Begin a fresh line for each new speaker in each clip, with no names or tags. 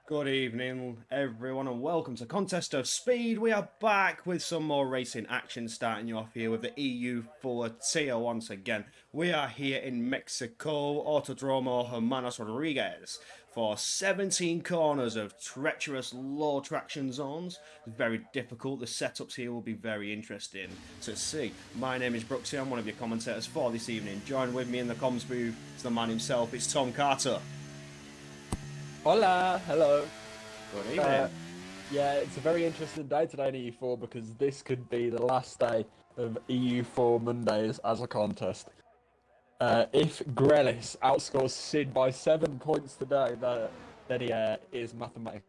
Good evening, everyone, and welcome to Contest of Speed. We are back with some more racing action, starting you off here with the EU4 tier once again. We are here in Mexico, Autodromo Hermanos Rodriguez, for 17 corners of treacherous low traction zones. It's very difficult. The setups here will be very interesting to see. My name is Brooksy. I'm one of your commentators for this evening. Join with me in the comms booth is the man himself. It's Tom Carter.
Hola, hello.
Good evening.
Yeah, it's a very interesting day today in EU4 because this could be the last day of EU4 Mondays as a contest. If Grelis outscores Sid by 7 points today, then he is mathematically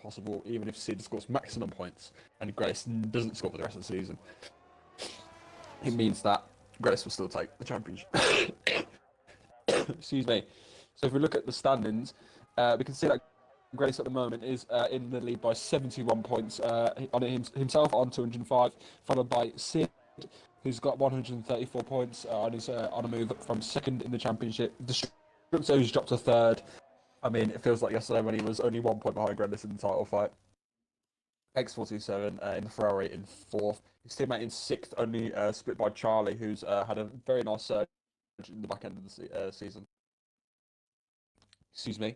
possible, even if Sid scores maximum points and Grelis doesn't score for the rest of the season. It means that Grelis will still take the championship. Excuse me. So if we look at the standings, we can see that Grace at the moment is in the lead by 71 points on himself on 205, followed by Sid, who's got 134 points on a move from second in the championship. Destructo, who's dropped to third. I mean, it feels like yesterday when he was only 1 point behind Grandis in the title fight. X427 in the Ferrari in fourth. His teammate in sixth, only split by Charlie, who's had a very nice surge in the back end of the season. Excuse me.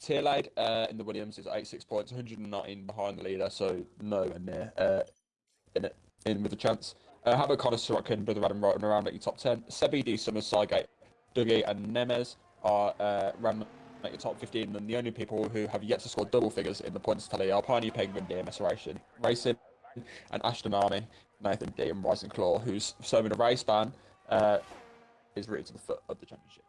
Tierlaid in the Williams is 86 points, 119 behind the leader, so nowhere near in with a chance. How about Connor Sorokin, Brother Adam Wright around at your top 10? Sebi, D. Summers, Sygate, Dougie, and Nemes are around at your top 15, and the only people who have yet to score double figures in the points tally are Pioneer Penguin, DMS Racing, and Ashton Army, Nathan D. and Rising Claw, who's serving a race ban, is rooted to the foot of the championship.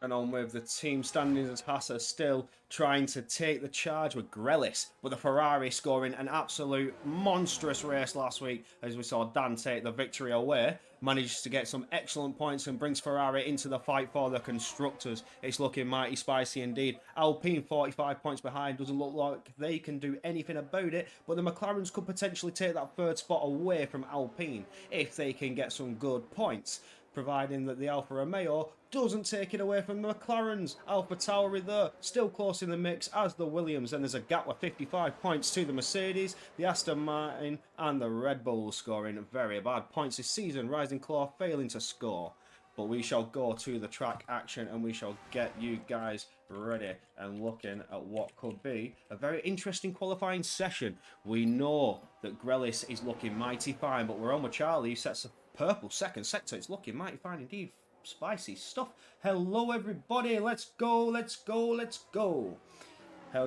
And on with the team standings as Haas are still trying to take the charge with Grelis, with the Ferrari scoring an absolute monstrous race last week as we saw Dan take the victory away. Manages to get some excellent points and brings Ferrari into the fight for the constructors. It's looking mighty spicy indeed. Alpine 45 points behind, doesn't look like they can do anything about it, but the McLarens could potentially take that third spot away from Alpine if they can get some good points, providing that the Alfa Romeo doesn't take it away from the McLarens. Alpha Tauri there, still close in the mix as the Williams, and there's a gap of 55 points to the Mercedes, the Aston Martin and the Red Bull scoring very bad points this season. Rising Claw failing to score. But we shall go to the track action and we shall get you guys ready and looking at what could be a very interesting qualifying session. We know that Grelis is looking mighty fine, but we're on with Charlie, who sets a purple second sector. It's looking mighty fine indeed. Spicy stuff. Hello everybody, let's go, let's go, let's go.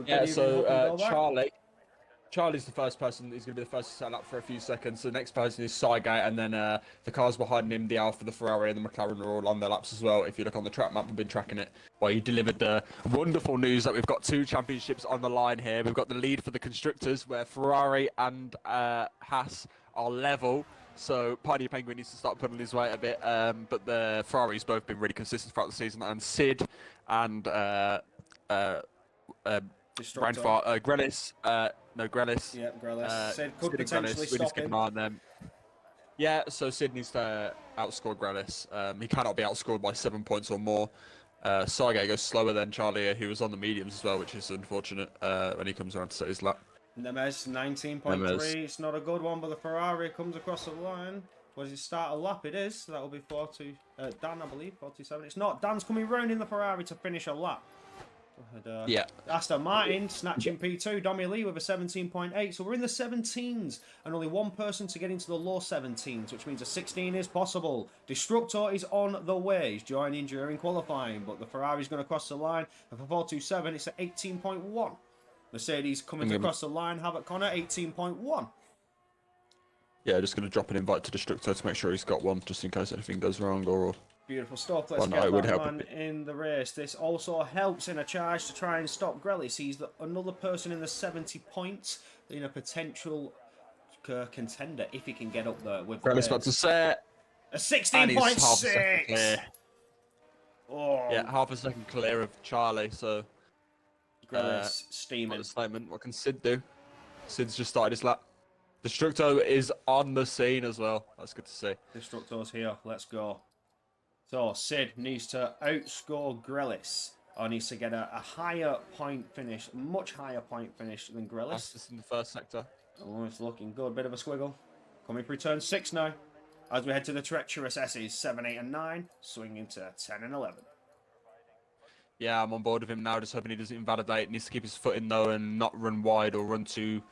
Yeah, so Charlie's the first person. He's going to be the first to set up for a few seconds. The next person is Sygate, and then the cars behind him, the Alfa, the Ferrari, and the McLaren are all on their laps as well. If you look on the track map, we've been tracking it. Well, you delivered the wonderful news that we've got 2 championships on the line here. We've got the lead for the constructors, where Ferrari and Haas are level. So Pioneer Penguin needs to start putting his weight a bit, but the Ferraris both been really consistent throughout the season, and Sid and Grelis. Grelis.
Yeah, Grelis. Sid could potentially stop him.
On them. Yeah, so Sid needs to outscore Grelis. He cannot be outscored by 7 points or more. Sygate goes slower than Charlie, who was on the mediums as well, which is unfortunate when he comes around to set his lap.
Nemes 19.3. It's not a good one, but the Ferrari comes across the line. Was it start a lap? It is. So that will be 40. Dan, I believe, 47. It's not. Dan's coming round in the Ferrari to finish a lap.
Yeah.
Aston Martin snatching P2. Domi Lee with a 17.8. So we're in the 17s, and only one person to get into the low 17s, which means a 16 is possible. Destructor is on the way. He's joining during qualifying, but the Ferrari's going to cross the line. And for 427, it's at 18.1. Mercedes coming across the line. Havoc Connor, 18.1.
Yeah, just going to drop an invite to Destructor to make sure he's got one, just in case anything goes wrong or...
Beautiful stuff. Let's get that man in the race. This also helps in a charge to try and stop Grelis. He's another person in the 70 points in a potential contender if he can get up there with
Grelis about to set.
A
And he's half a second
16.6.
clear.
Oh,
Yeah, half a second clear of Charlie. So,
Grillis
what
steaming.
the statement? What can Sid do? Sid's just started his lap. Destructo is on the scene as well. That's good to see.
Destructo's here. Let's go. So, Sid needs to outscore Grillis. Or needs to get a higher point finish, much higher point finish than Grillis.
Fastest in the first sector.
Oh, it's looking good. Bit of a squiggle. Coming through turn 6 now. As we head to the treacherous S's, 7, 8, and 9. Swinging to 10 and 11.
Yeah, I'm on board with him now. Just hoping he doesn't invalidate. Needs to keep his foot in though and not run wide or run too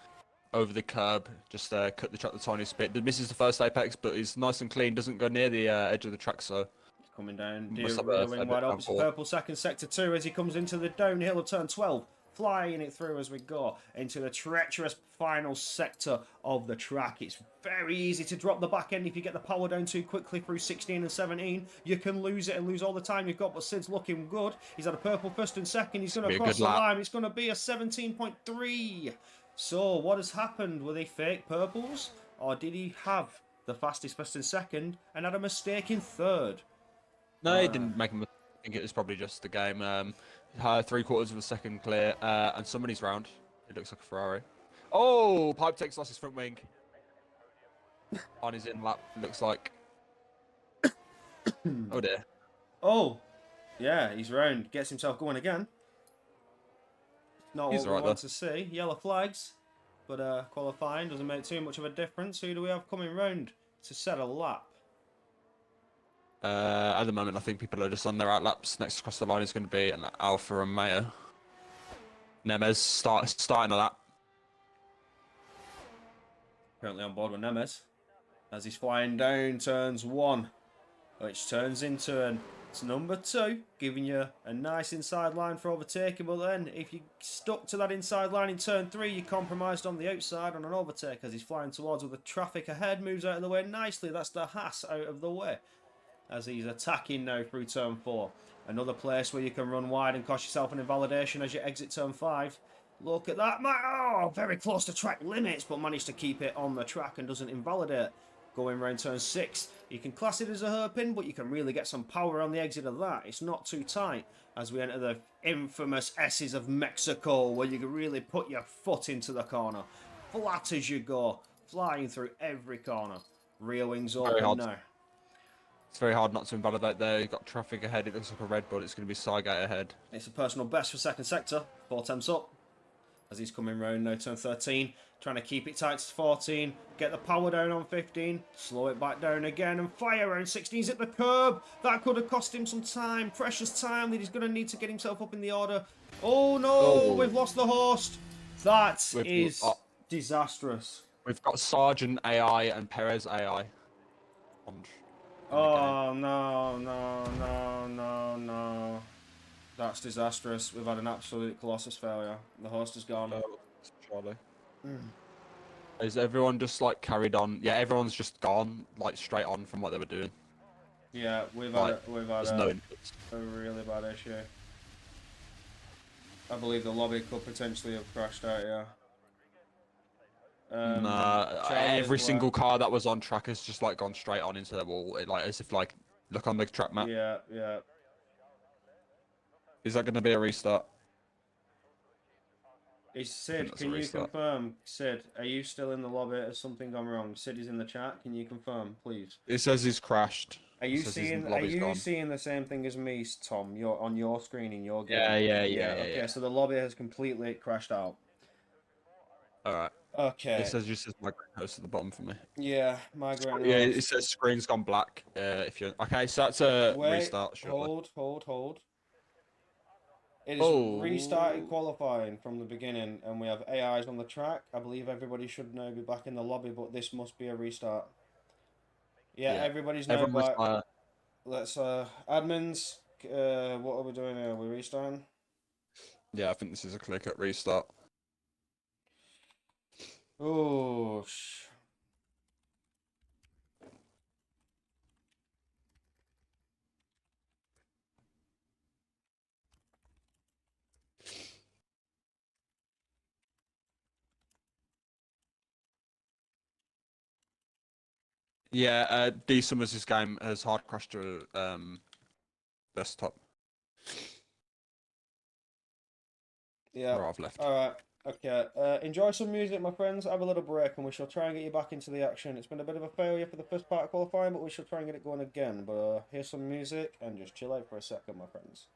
over the curb. Just cut the track the tiniest bit. Misses the first apex, but he's nice and clean. Doesn't go near the edge of the track, so...
Coming down,
Must have
reeling
a
wide
bit
up. It's purple second sector 2 as he comes into the downhill of turn 12. Flying it through as we go into the treacherous final sector of the track. It's very easy to drop the back end if you get the power down too quickly through 16 and 17. You can lose it and lose all the time you've got, but Sid's looking good. He's had a purple first and second. He's going to cross the line. It's going to be a 17.3. So what has happened? Were they fake purples? Or did he have the fastest first and second and had a mistake in third?
No, he didn't make a mistake. I think it was probably just the game. 3/4 of a second clear, and somebody's round. It looks like a Ferrari. Oh, Pipe takes lost his front wing. On his in lap, looks like. Oh dear.
Oh, yeah, he's round. Gets himself going again. Not
He's
what we
right
want to see. Yellow flags, but qualifying doesn't make too much of a difference. Who do we have coming round to set a lap?
At the moment, I think people are just on their out laps. Next across the line is going to be an Alfa Romeo. Nemes starting a lap.
Currently on board with Nemes as he's flying down turns 1, which turns into it's number 2, giving you a nice inside line for overtaking. But then, if you stuck to that inside line in turn 3, you compromised on the outside on an overtake as he's flying towards with the traffic ahead. Moves out of the way nicely. That's the Haas out of the way as he's attacking now through turn 4. Another place where you can run wide and cost yourself an invalidation as you exit turn 5. Look at that. Oh, very close to track limits, but managed to keep it on the track and doesn't invalidate. Going round turn 6, you can class it as a hairpin, but you can really get some power on the exit of that. It's not too tight as we enter the infamous S's of Mexico, where you can really put your foot into the corner. Flat as you go, flying through every corner. Rear wings open now.
It's very hard not to invalidate there. You've got traffic ahead. It looks like a Red Bull. It's going to be Cygate ahead.
It's a personal best for second sector. 4 temps up. As he's coming round now, turn 13. Trying to keep it tight to 14. Get the power down on 15. Slow it back down again and fire around 16. He's at the curb. That could have cost him some time. Precious time that he's going to need to get himself up in the order. Oh no, we've lost the host. That is disastrous.
We've got Sargent AI and Perez AI.
Oh, no. That's disastrous. We've had an absolute colossus failure. The host has gone.
Charlie. Is everyone just like carried on? Yeah, everyone's just gone like straight on from what they were doing.
Yeah, we've
like,
had a really bad issue. I believe the lobby could potentially have crashed out, yeah.
Every single car that was on track has just like gone straight on into the wall, like as if like look on the track map.
Yeah.
Is that going to be a restart?
Sid, can you confirm? Sid, are you still in the lobby? Has something gone wrong? Sid is in the chat. Can you confirm, please?
It says he's crashed.
Are you seeing the same thing as me, Tom? You're on your screen in your game.
Yeah.
Okay, so the lobby has completely crashed out.
All right.
Okay.
It says migrate host at the bottom for me.
Yeah, migrate.
Yeah, it says screen's gone black. If you're okay, so that's a restart.
Surely. Hold. It is restarting qualifying from the beginning, and we have AIs on the track. I believe everybody should now be back in the lobby, but this must be a restart. Yeah. Everybody's now back. Let's admins. What are we doing here? Are we restarting?
Yeah, I think this is a clear-cut restart.
Oh,
Yeah, D Summers' game has hard crashed to desktop.
Yeah.
Where I've left.
All right. Okay. Enjoy some music, my friends. Have a little break, and we shall try and get you back into the action. It's been a bit of a failure for the first part of qualifying, but we shall try and get it going again. But here's some music, and just chill out for a second, my friends.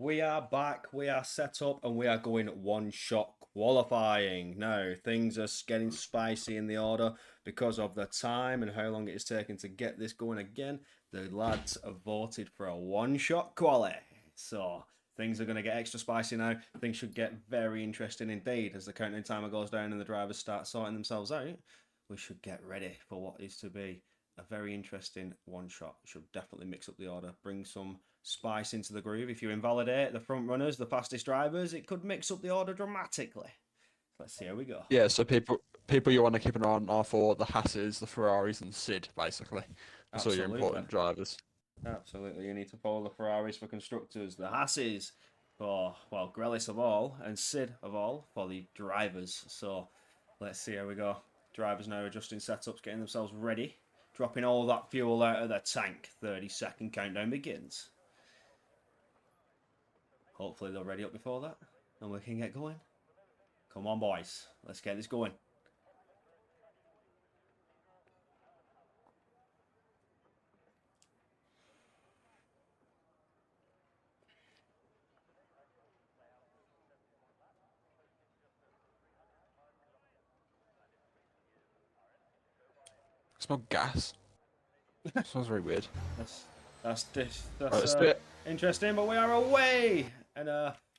we are back, we are set up, and we are going one-shot qualifying. Now, things are getting spicy in the order because of the time and how long it is taking to get this going again. The lads have voted for a one-shot quali. So, things are going to get extra spicy now. Things should get very interesting indeed as the counting timer goes down and the drivers start sorting themselves out. We should get ready for what is to be a very interesting one shot. Should definitely mix up the order, bring some spice into the groove. If you invalidate the front runners, the fastest drivers, it could mix up the order dramatically. Let's see how we go.
Yeah, so people you want to keep an eye on are for the Hasses, the Ferraris, and Sid, basically. That's all your important drivers.
Absolutely. You need to follow the Ferraris for constructors, the Hasses for, well, Grellis of all, and Sid of all for the drivers. So let's see how we go. Drivers now adjusting setups, getting themselves ready. Dropping all that fuel out of the tank. 30-second countdown begins. Hopefully they're ready up before that. And we can get going. Come on, boys. Let's get this going.
Smell gas. Smells very weird.
That's
right,
interesting, but we are away. And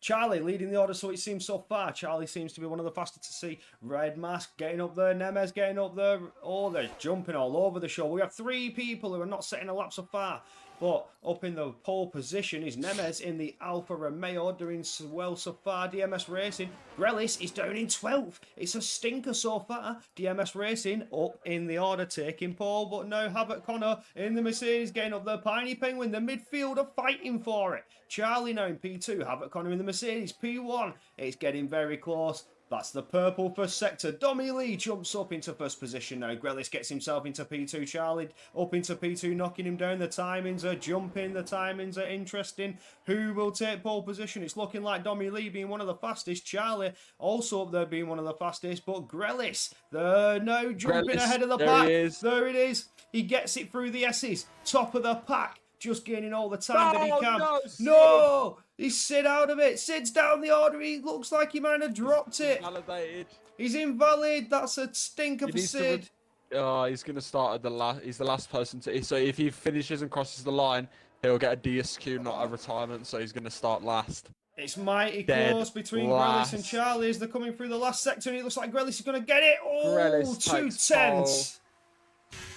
Charlie leading the order, so it seems so far. Charlie seems to be one of the fastest to see. Red Mask getting up there, Nemes getting up there. Oh, they're jumping all over the show. We have 3 people who are not setting a lap so far. But up in the pole position is Nemes in the Alfa Romeo, doing well so far. DMS Racing. Grellis is down in 12th. It's a stinker so far. DMS Racing up in the order, taking pole. But now Havoc Connor in the Mercedes getting up there. Piney Penguin, the midfield, are fighting for it. Charlie now in P2. Havoc Connor in the Mercedes. P1. It's getting very close. That's the purple first sector. Dommy Lee jumps up into first position now. Grellis gets himself into P2. Charlie up into P2, knocking him down. The timings are jumping. The timings are interesting. Who will take pole position? It's looking like Dommy Lee being one of the fastest. Charlie also up there being one of the fastest. But Grellis, they're now jumping ahead of the pack. There it is. He gets it through the S's. Top of the pack. Just gaining all the time that he can. No! He's Sid out of it. Sid's down the order. He looks like he might have dropped it.
Invalidated.
He's invalid. That's a stinker for Sid.
He's going to start at the last. He's the last person to. So if he finishes and crosses the line, he'll get a DSQ, not a retirement. So he's going to start last.
It's mighty close between Grellis and Charlie as they're coming through the last sector. And it looks like Grellis is going to get it. Oh, 2 tenths.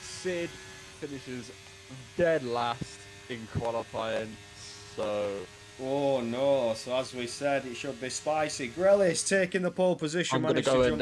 Sid finishes dead last in qualifying. So.
Oh no, so as we said, it should be spicy. Grellis taking the pole position.
I'm going to go and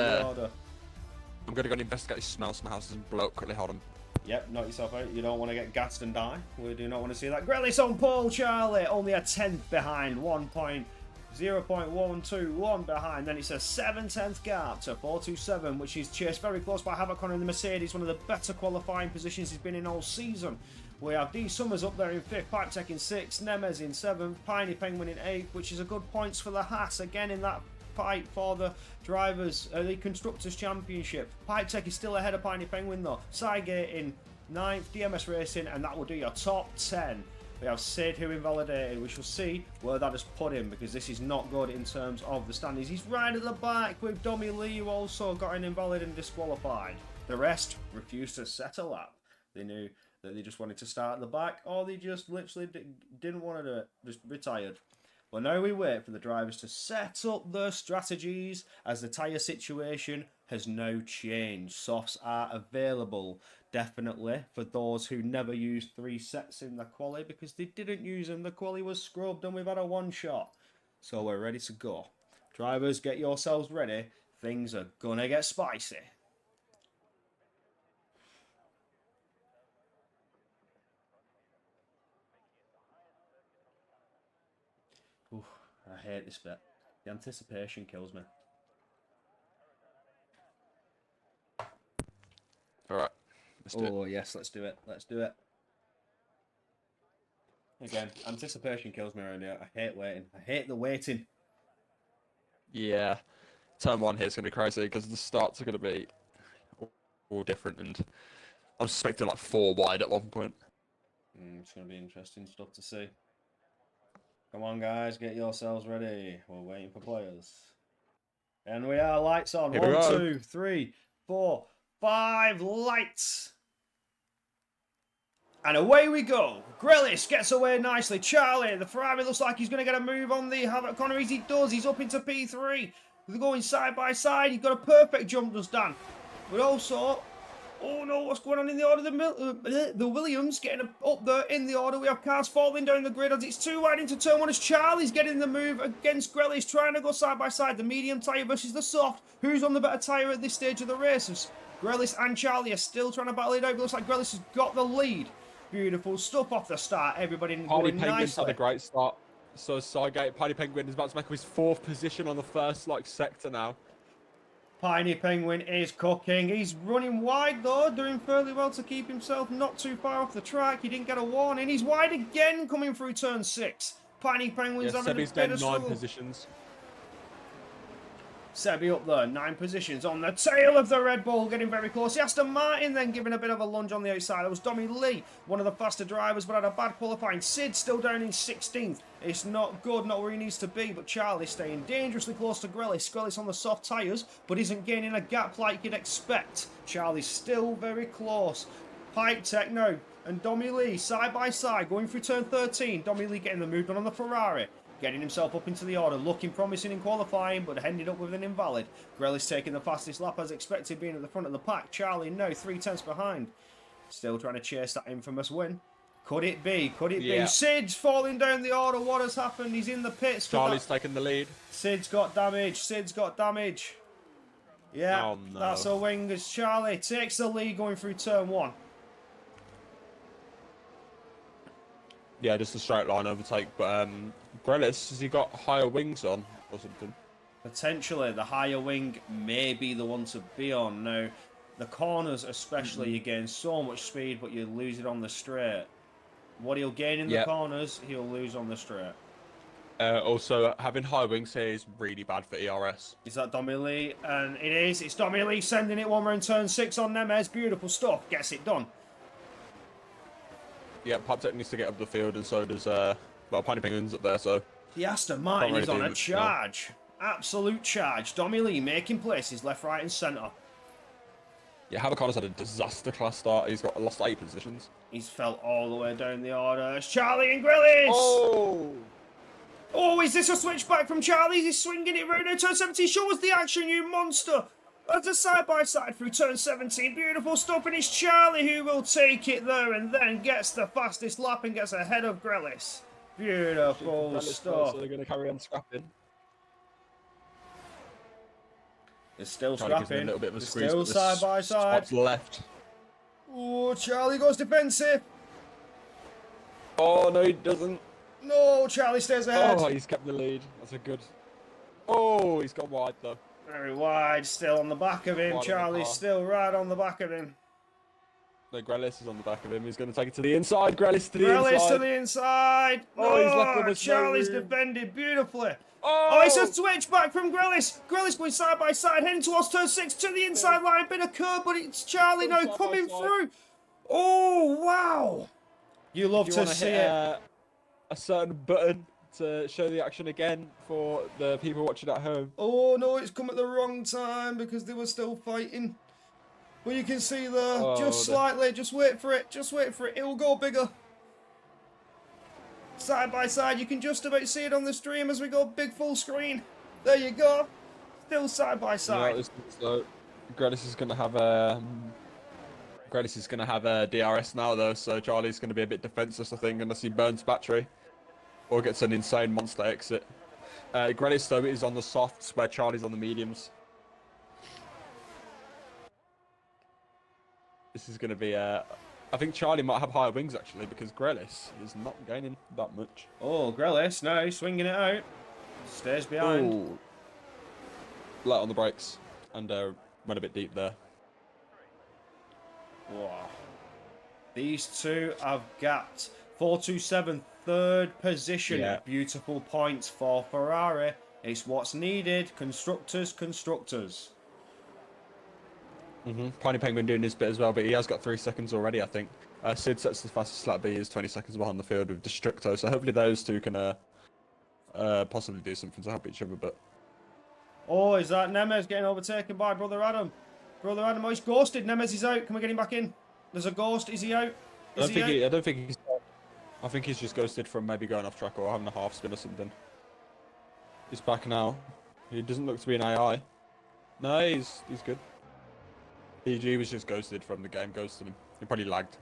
investigate this smell. Some houses and blow up quickly. Hold on.
Yep, knock yourself out. You don't want to get gassed and die. We do not want to see that. Grellis on pole, Charlie. Only a 10th behind. 0.121 behind. Then it's a 7/10 gap to 427, which is chased very close by Havoc Connor in the Mercedes. One of the better qualifying positions he's been in all season. We have D Summers up there in 5th, Pipe Tech in 6th, Nemes in 7th, Piney Penguin in 8th, which is a good points for the Haas. Again in that fight for the drivers, the Constructors Championship. Pipe Tech is still ahead of Piney Penguin though. Cygate in 9th, DMS Racing, and that will do your top 10. We have Sid who invalidated. We shall see where that has put him because this is not good in terms of the standings. He's right at the back with Dommy Lee who also got an invalid and disqualified. The rest refused to set a lap. They knew that they just wanted to start at the back, or they just literally didn't want to do it, just retired. Well, now we wait for the drivers to set up their strategies as the tyre situation has now changed. Softs are available, definitely, for those who never used 3 sets in the quali because they didn't use them. The quali was scrubbed and we've had a one shot. So we're ready to go. Drivers, get yourselves ready. Things are gonna get spicy. Oof, I hate this bit. The anticipation kills me.
Alright. Let's do it.
Yes, let's do it. Let's do it. Again, anticipation kills me around here. I hate waiting. I hate the waiting.
Yeah. Turn 1 here is going to be crazy because the starts are going to be all different and I'm suspecting like 4 wide at one point.
It's going to be interesting stuff to see. Come on, guys, get yourselves ready. We're waiting for players. And we are. Lights on.
Here we
1,
go.
2, 3, 4, 5. Lights. And away we go. Grealish gets away nicely. Charlie, the Ferrari looks like he's going to get a move on the Havoc Conneries. He does. He's up into P3. They're going side by side. He's got a perfect jump, does Dan. But also, oh no, what's going on in the order? The Williams getting up there in the order. We have cars falling down the grid as it's too wide into turn 1 as Charlie's getting the move against Grealish, trying to go side by side. The medium tyre versus the soft. Who's on the better tyre at this stage of the race? Grealish and Charlie are still trying to battle it out. It looks like Grealish has got the lead. Beautiful stuff off the start. Everybody
Paddy
going
Penguin's
nicely.
had a great start. So Sidegate, Paddy Penguin is about to make up his 4th position on the first sector now.
Piney Penguin is cooking. He's running wide though, doing fairly well to keep himself not too far off the track. He didn't get a warning. He's wide again coming through turn 6. Piney Penguin's having a bit of struggle.
9 positions.
Sebi up there, 9 positions on the tail of the Red Bull, getting very close. The Aston Martin then giving a bit of a lunge on the outside. That was Dommy Lee, one of the faster drivers, but had a bad qualifying. Sid still down in 16th. It's not good, not where he needs to be, but Charlie staying dangerously close to Grealish. Grealish on the soft tyres, but isn't gaining a gap like you'd expect. Charlie's still very close. Pipe Tech now, and Dommy Lee side by side, going through turn 13. Dommy Lee getting the move on the Ferrari. Getting himself up into the order, looking promising in qualifying, but ended up with an invalid. Grealish taking the fastest lap as expected, being at the front of the pack. Charlie now 3/10 behind. Still trying to chase that infamous win. Could it be? Could it be? Sid's falling down the order. What has happened? He's in the pits.
Charlie's taking the lead.
Sid's got damage. Sid's got damage. Yeah,
oh, no.
That's a wing as Charlie takes the lead going through turn 1.
Yeah, just a straight line overtake, but Grealish, has he got higher wings on or something?
Potentially, the higher wing may be the one to be on. Now, the corners especially, you gain so much speed, but you lose it on the straight. What he'll gain in the corners, he'll lose on the straight.
Also, having high wings here is really bad for ERS.
Is that Dommy Lee? And it is. It's Dommy Lee sending it one round turn 6 on Nemes. Beautiful stuff. Gets it done.
Yeah, Piptech needs to get up the field, and so does Piney Penguin's up there, so...
The Aston Martin is on a charge. Absolute charge. Dommy Lee making places left, right and centre.
Yeah, Havacon's had a disaster class start. He's lost 8 positions.
He's fell all the way down the order. It's Charlie and Grealish!
Oh!
Oh, is this a switchback from Charlie? He's swinging it round turn 17. Show us the action, you monster! That's a side-by-side through turn 17. Beautiful stuff, and it's Charlie who will take it there and then gets the fastest lap and gets ahead of Grealish. Beautiful stuff.
So they're going to carry on scrapping.
They're still scrapping.
A little bit of a squeeze,
still side-by-side.
Left.
Oh, Charlie goes defensive.
Oh, no, he doesn't.
No, Charlie stays ahead.
Oh, he's kept the lead. That's a good... Oh, he's got wide, though.
Very wide, still on the back of him. Charlie's still right on the back of him.
No, Grealish is on the back of him. He's going to take it to the inside. Grealish to the
inside.
Grealish
to the inside.
Oh, he's left with
Charlie's defended beautifully.
Oh,
it's a switch back from Grealish. Grealish going side by side, heading towards turn 6 to the inside line. Bit of curve, but it's Charlie now coming through. Oh, wow. You love to see it.
A certain button to show the action again for the people watching at home.
Oh no, it's come at the wrong time because they were still fighting. But you can see there, just slightly, just wait for it, it will go bigger. Side by side, you can just about see it on the stream as we go big full screen. There you go, still side by side.
So, Grealish is going to have a DRS now though, so Charlie's going to be a bit defenseless, I think, unless he burns battery. Or gets an insane monster exit. Grealish, though, is on the softs, where Charlie's on the mediums. This is going to be... I think Charlie might have higher wings, actually, because Grealish is not gaining that much.
Oh, Grealish, no, he's swinging it out. Stays behind.
Ooh. Light on the brakes. And went a bit deep there.
Wow. These two have gapped. 427, third position.
Yeah.
Beautiful points for Ferrari. It's what's needed. Constructors.
Piney Penguin doing his bit as well, but he has got 3 seconds already, I think. Sid sets the fastest lap, but he is 20 seconds behind the field with Destructo, so hopefully those two can possibly do something to help each other. But
oh, is that Nemes getting overtaken by Brother Adam? Brother Adam, oh, he's ghosted. Nemes is out. Can we get him back in? There's a ghost. Is he out?
I don't think he's. I think he's just ghosted from maybe going off track or having a half spin or something. He's back now. He doesn't look to be an AI. No, he's good. EG was just ghosted from the game. Ghosted him. He probably lagged.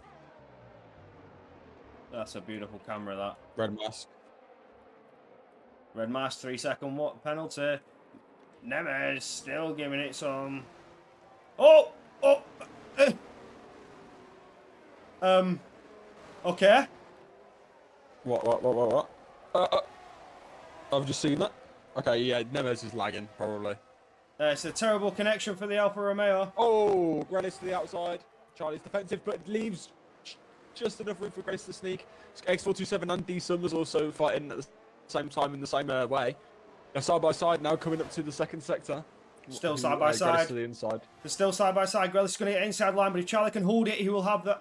That's a beautiful camera, that.
Red mask.
Red mask, 3-second what penalty. Nemes still giving it some. Oh! Oh! Okay.
What? I've just seen that. Okay, yeah, Nemes is lagging, probably.
It's a terrible connection for the Alfa Romeo.
Oh, Grealish to the outside. Charlie's defensive, but leaves just enough room for Grealish to sneak. X427 and D-Sum was also fighting at the same time in the same way. They're side by side now, coming up to the second sector.
Still side by side.
To the inside.
They're still side by side. Grealish is going to get inside line, but if Charlie can hold it, he will have the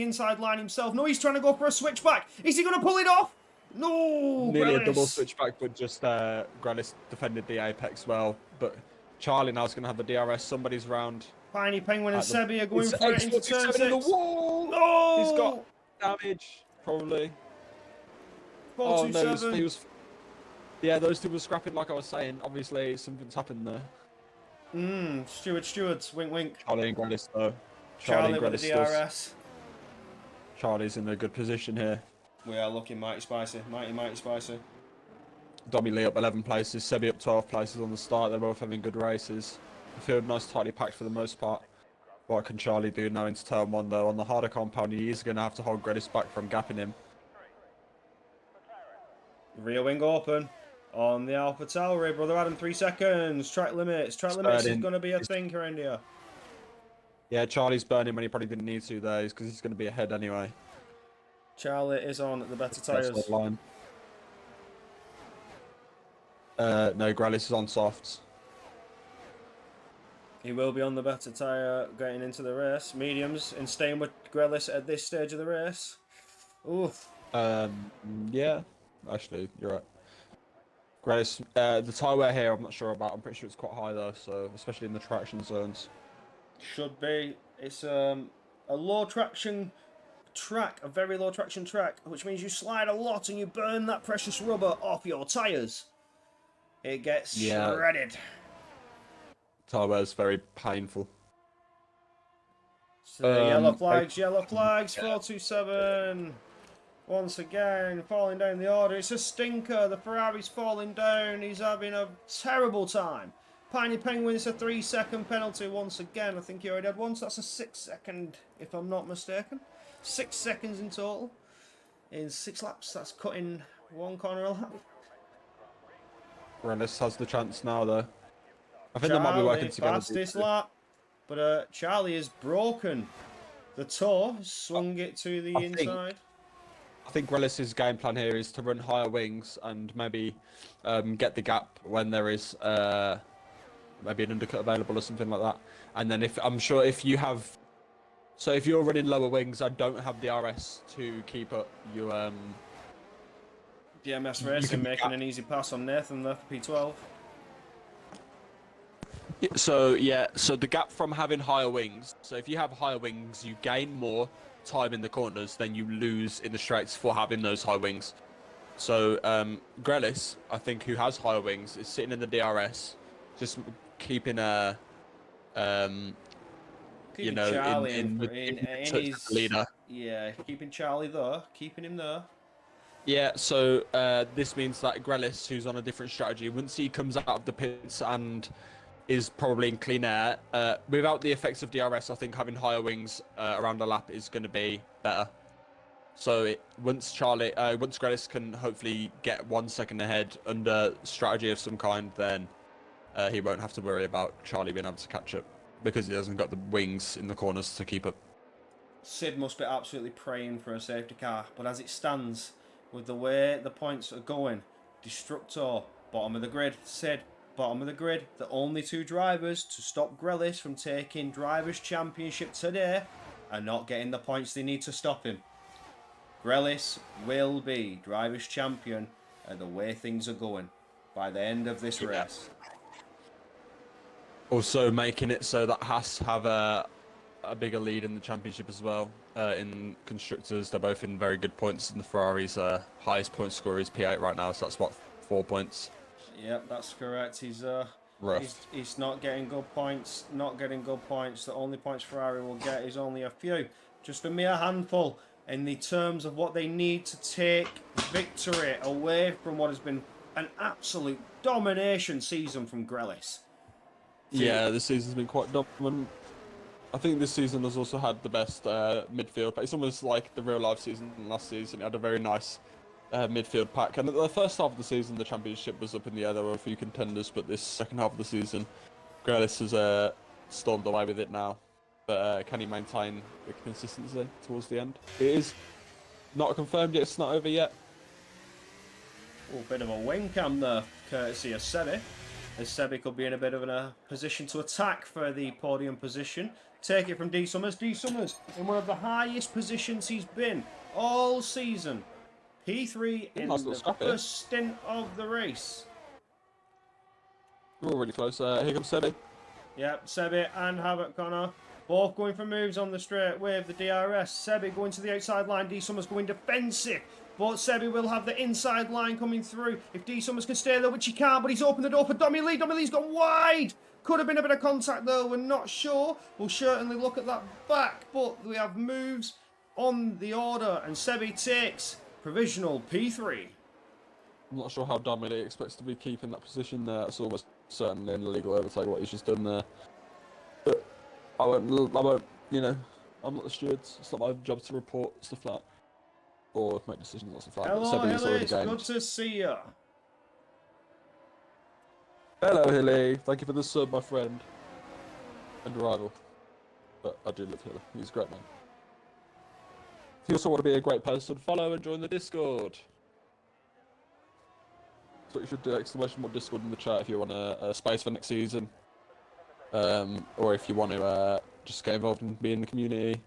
inside line himself. No, he's trying to go for a switchback. Is he going to pull it off? No,
nearly
Grealish.
A double switchback, but just Grealish defended the apex well. But Charlie now is going to have the DRS. Somebody's round.
Piney Penguin and Sebi are going for it into turn 6.
In the wall.
No!
He's got damage, probably.
427.
No, he was. Yeah, those two were scrapping, like I was saying. Obviously, something's happened there.
Stewards, wink, wink.
Charlie and Grealish, though.
Charlie with the DRS.
Charlie's in a good position here.
We are looking mighty spicy. Mighty spicy.
Dobby Lee up 11 places, Sebi up 12 places on the start. They're both having good races. The field nice, tightly packed for the most part. What can Charlie do now into turn 1, though? On the harder compound, he is going to have to hold Grealish back from gapping him.
Rear wing open. On the Alpha Tauri, Brother Adam, 3 seconds. Track limits. Track limits is going to be a thing around here.
Yeah, Charlie's burning when he probably didn't need to there, because he's going to be ahead anyway.
Charlie is on the better tyres.
Line. No, Grealish is on softs.
He will be on the better tyre getting into the race. Mediums and staying with Grealish at this stage of the race. Oof.
Yeah, actually, you're right. Grealish, the tyre wear here, I'm not sure about. I'm pretty sure it's quite high though, so especially in the traction zones.
Should be. It's a low traction track, a very low traction track, which means you slide a lot and you burn that precious rubber off your tyres. It gets shredded.
Tyre wear is very painful.
So yellow flags, 427. Once again, falling down the order. It's a stinker. The Ferrari's falling down. He's having a terrible time. Piney Penguin, it's a 3-second penalty once again. I think he already had once. That's a 6-second, if I'm not mistaken. 6 seconds in total. In 6 laps, that's cutting 1 corner a lap.
Grealish has the chance now, though. I think they might be working together.
Fastest lap. But Charlie is broken. The toe swung it to the inside.
I think Grealish's game plan here is to run higher wings and maybe get the gap when there is maybe an undercut available or something like that. And then if you're running lower wings and don't have the RS to keep up, you
DMS Racing making an easy pass on Nathan there for P12.
So the gap from having higher wings. So if you have higher wings, you gain more time in the corners than you lose in the straights for having those high wings. So Grealish, I think, who has higher wings, is sitting in the DRS, just keeping a
keeping Charlie in his leader. Yeah, keeping Charlie there, keeping him there.
Yeah, so this means that Grealish, who's on a different strategy, once he comes out of the pits and is probably in clean air, without the effects of DRS, I think having higher wings around a lap is going to be better. So once Grealish can hopefully get 1 second ahead under strategy of some kind, then he won't have to worry about Charlie being able to catch up, because he hasn't got the wings in the corners to keep up.
Sid must be absolutely praying for a safety car, but as it stands, with the way the points are going, Destructor, bottom of the grid, Sid, bottom of the grid, the only 2 drivers to stop Grealish from taking Drivers' Championship today are not getting the points they need to stop him. Grealish will be Drivers' Champion at the way things are going by the end of this race.
Also making it so that Haas have a bigger lead in the championship as well. In constructors, they're both in very good points, and the Ferrari's highest point scorer is P8 right now, so that's what, 4 points.
Yep, that's correct. He's not getting good points. Not getting good points. The only points Ferrari will get is only a few, just a mere handful. In the terms of what they need to take victory away from what has been an absolute domination season from Grelis.
Yeah, this season's been quite dominant. I think this season has also had the best midfield pack. It's almost like the real life season last season. It had a very nice midfield pack. And at the first half of the season, the championship was up in the air. There were a few contenders, but this second half of the season, Grelis has stormed away with it now. But can he maintain the consistency towards the end? It is not confirmed yet. It's not over yet.
Oh, bit of a wing cam there, courtesy of Sebi. As Sebi could be in a bit of a position to attack for the podium position. Take it from D Summers. D Summers in one of the highest positions he's been all season. P3 in the first stint of the race.
We're all really close. Here comes Sebi.
Yep, Sebi and Havoc Connor. Both going for moves on the straight with the DRS. Sebi going to the outside line. D Summers going defensive. But Sebi will have the inside line coming through. If D Summers can stay there, which he can't, but he's opened the door for Domi Lee. Domi Lee's gone wide. Could have been a bit of contact though, we're not sure. We'll certainly look at that back. But we have moves on the order. And Sebi takes provisional P3.
I'm not sure how Domi Lee expects to be keeping that position there. It's almost certainly an illegal overtake what he's just done there. But I won't, you know, I'm not the stewards. It's not my job to report stuff like that. Or make decisions on stuff like that.
Hello, Hilly, it's good to see you.
Hello, Hilly. Thank you for the sub, my friend. And rival. But I do love Hilly. He's a great man. If you also want to be a great person, follow and join the Discord. That's what you should do. Exclamation mark Discord in the chat if you want a space for next season. Or if you want to just get involved and be in the community.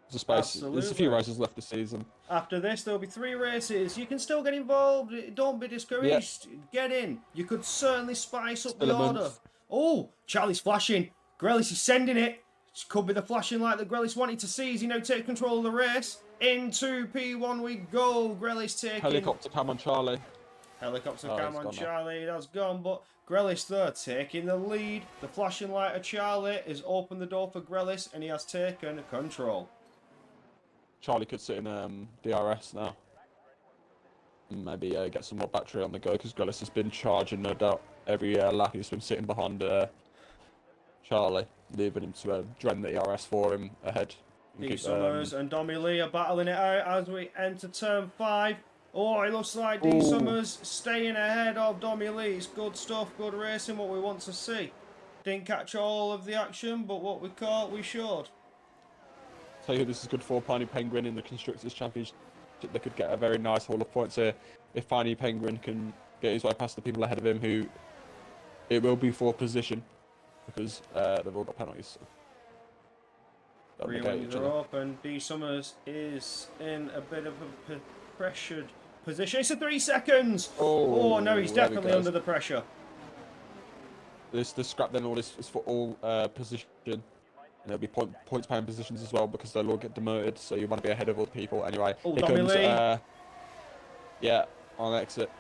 There's a space.
Absolutely.
There's a few races left this season.
After this, there'll be 3 races. You can still get involved. Don't be discouraged. Yeah. Get in. You could certainly spice up the order. Oh, Charlie's flashing. Grelis is sending it. This could be the flashing light that Grelis wanted to see as he now takes control of the race. Into P1 we go. Grelis taking...
Helicopter cam on Charlie.
Helicopter cam on Charlie. That's gone, but Grelis there taking the lead. The flashing light of Charlie has opened the door for Grelis and he has taken control.
Charlie could sit in DRS now. Maybe get some more battery on the go because Grelis has been charging, no doubt, every lap. He's been sitting behind Charlie, leaving him to drain the DRS for him ahead.
D Summers and Domi Lee are battling it out as we enter turn 5. Oh, it looks like D Summers staying ahead of Domi Lee. It's good stuff, good racing, what we want to see. Didn't catch all of the action, but what we caught, we showed.
Tell you who this is good for, Piney Penguin in the Constructors' Championship. They could get a very nice haul of points here if Piney Penguin can get his way past the people ahead of him who it will be for position because they've all got penalties. So
rear wings are open. D Summers is in a bit of a pressured position. It's a 3 seconds. Oh no, he's definitely under the pressure.
This scrap then all this is for all position. And there'll be points paying positions as well because they'll all get demoted, so you want to be ahead of all the people anyway.
Oh, Domi Lee.
Yeah, on exit.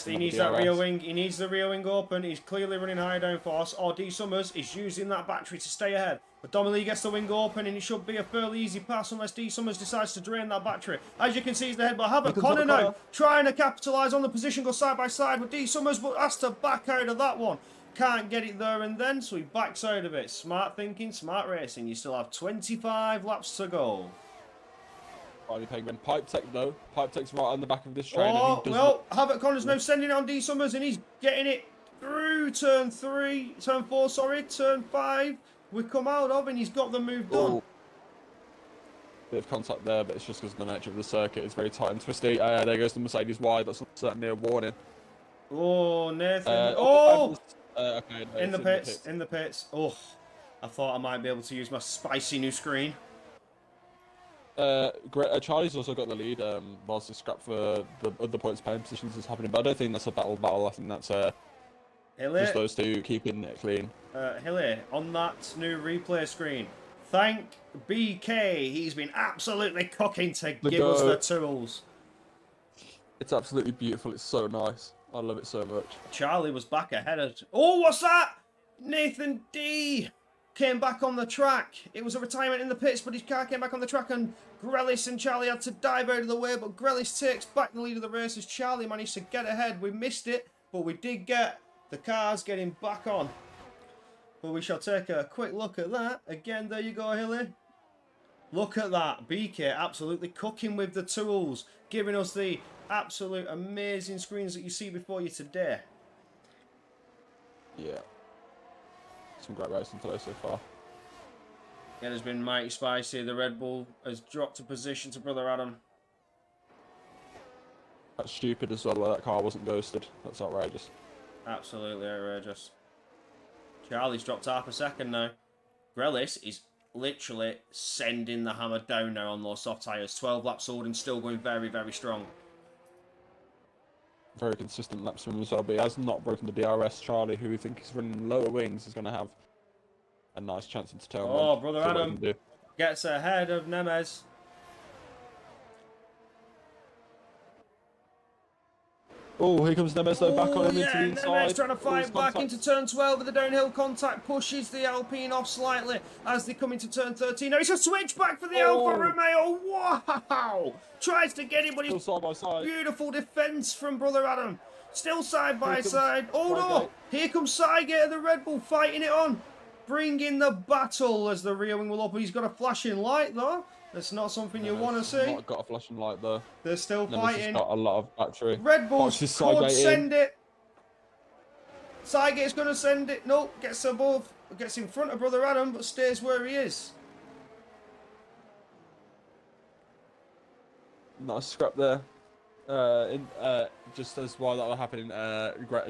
He needs that rear wing. He needs the rear wing open. He's clearly running high downforce. Or D Summers is using that battery to stay ahead. But Domi Lee gets the wing open and it should be a fairly easy pass unless D Summers decides to drain that battery. As you can see, he's the head. But Havoc Connor now trying to capitalise on the position, go side by side with D Summers, but has to back out of that one. Can't get it there and then, so he backs out of it. Smart thinking, smart racing. You still have 25 laps to go.
Piney Penguin. Pipe tech though. Pipe tech's right on the back of this train.
Oh, well, Havoc Connor's now sending it on D Summers and he's getting it through turn 4, sorry, turn 5. We come out of and he's got the move done.
Bit of contact there, but it's just because the nature of the circuit is very tight and twisty. There goes the Mercedes wide. That's certainly a warning.
Oh, Nathan.
Okay, no,
in the pits. Oh, I thought I might be able to use my spicy new screen.
Charlie's also got the lead. Whilst the scrap for the other points playing positions is happening, but I don't think that's a battle. I think that's just those two keeping it clean.
Hilly, on that new replay screen, thank BK. He's been absolutely cooking to give us the tools.
It's absolutely beautiful. It's so nice. I love it so much.
Charlie was back ahead of... Oh, what's that? Nathan D came back on the track. It was a retirement in the pits, but his car came back on the track, and Grellis and Charlie had to dive out of the way, but Grellis takes back the lead of the race as Charlie managed to get ahead. We missed it, but we did get the cars getting back on. But we shall take a quick look at that. Again, there you go, Hilly. Look at that. BK absolutely cooking with the tools, giving us the absolute amazing screens that you see before you today.
Yeah. Some great racing today so far.
It has been mighty spicy. The Red Bull has dropped a position to Brother Adam.
That's stupid as well, where that car wasn't ghosted. That's outrageous.
Absolutely outrageous. Charlie's dropped half a second now. Grellis is literally sending the hammer down now on those soft tyres. 12 laps forward and still going very, very strong.
Very consistent laps from him as well, but he has not broken the DRS. Charlie, who we think is running lower wings, is going to have a nice chance into turn one.
Oh, Brother Adam gets ahead of Nemes.
Oh, here comes Nemes though, back on him into the inside.
Nemes trying to fight back into turn 12 with the downhill contact, pushes the Alpine off slightly as they come into turn 13. Now it's a switch back for the Alfa Romeo. Wow! Tries to get him, but it's
side by side.
Beautiful defence from Brother Adam. Still side by side. Oh no! Here comes Saigate of the Red Bull fighting it on. Bringing the battle as the rear wing will open. He's got a flashing light though. That's not something you want to see.
Not got a flashing light though.
They're still fighting.
Got a lot of battery.
Red Bull could send it. Saigate's going to send it. No, gets above. Gets in front of Brother Adam, but stays where he is.
Nice scrap there. Just as while that was happening,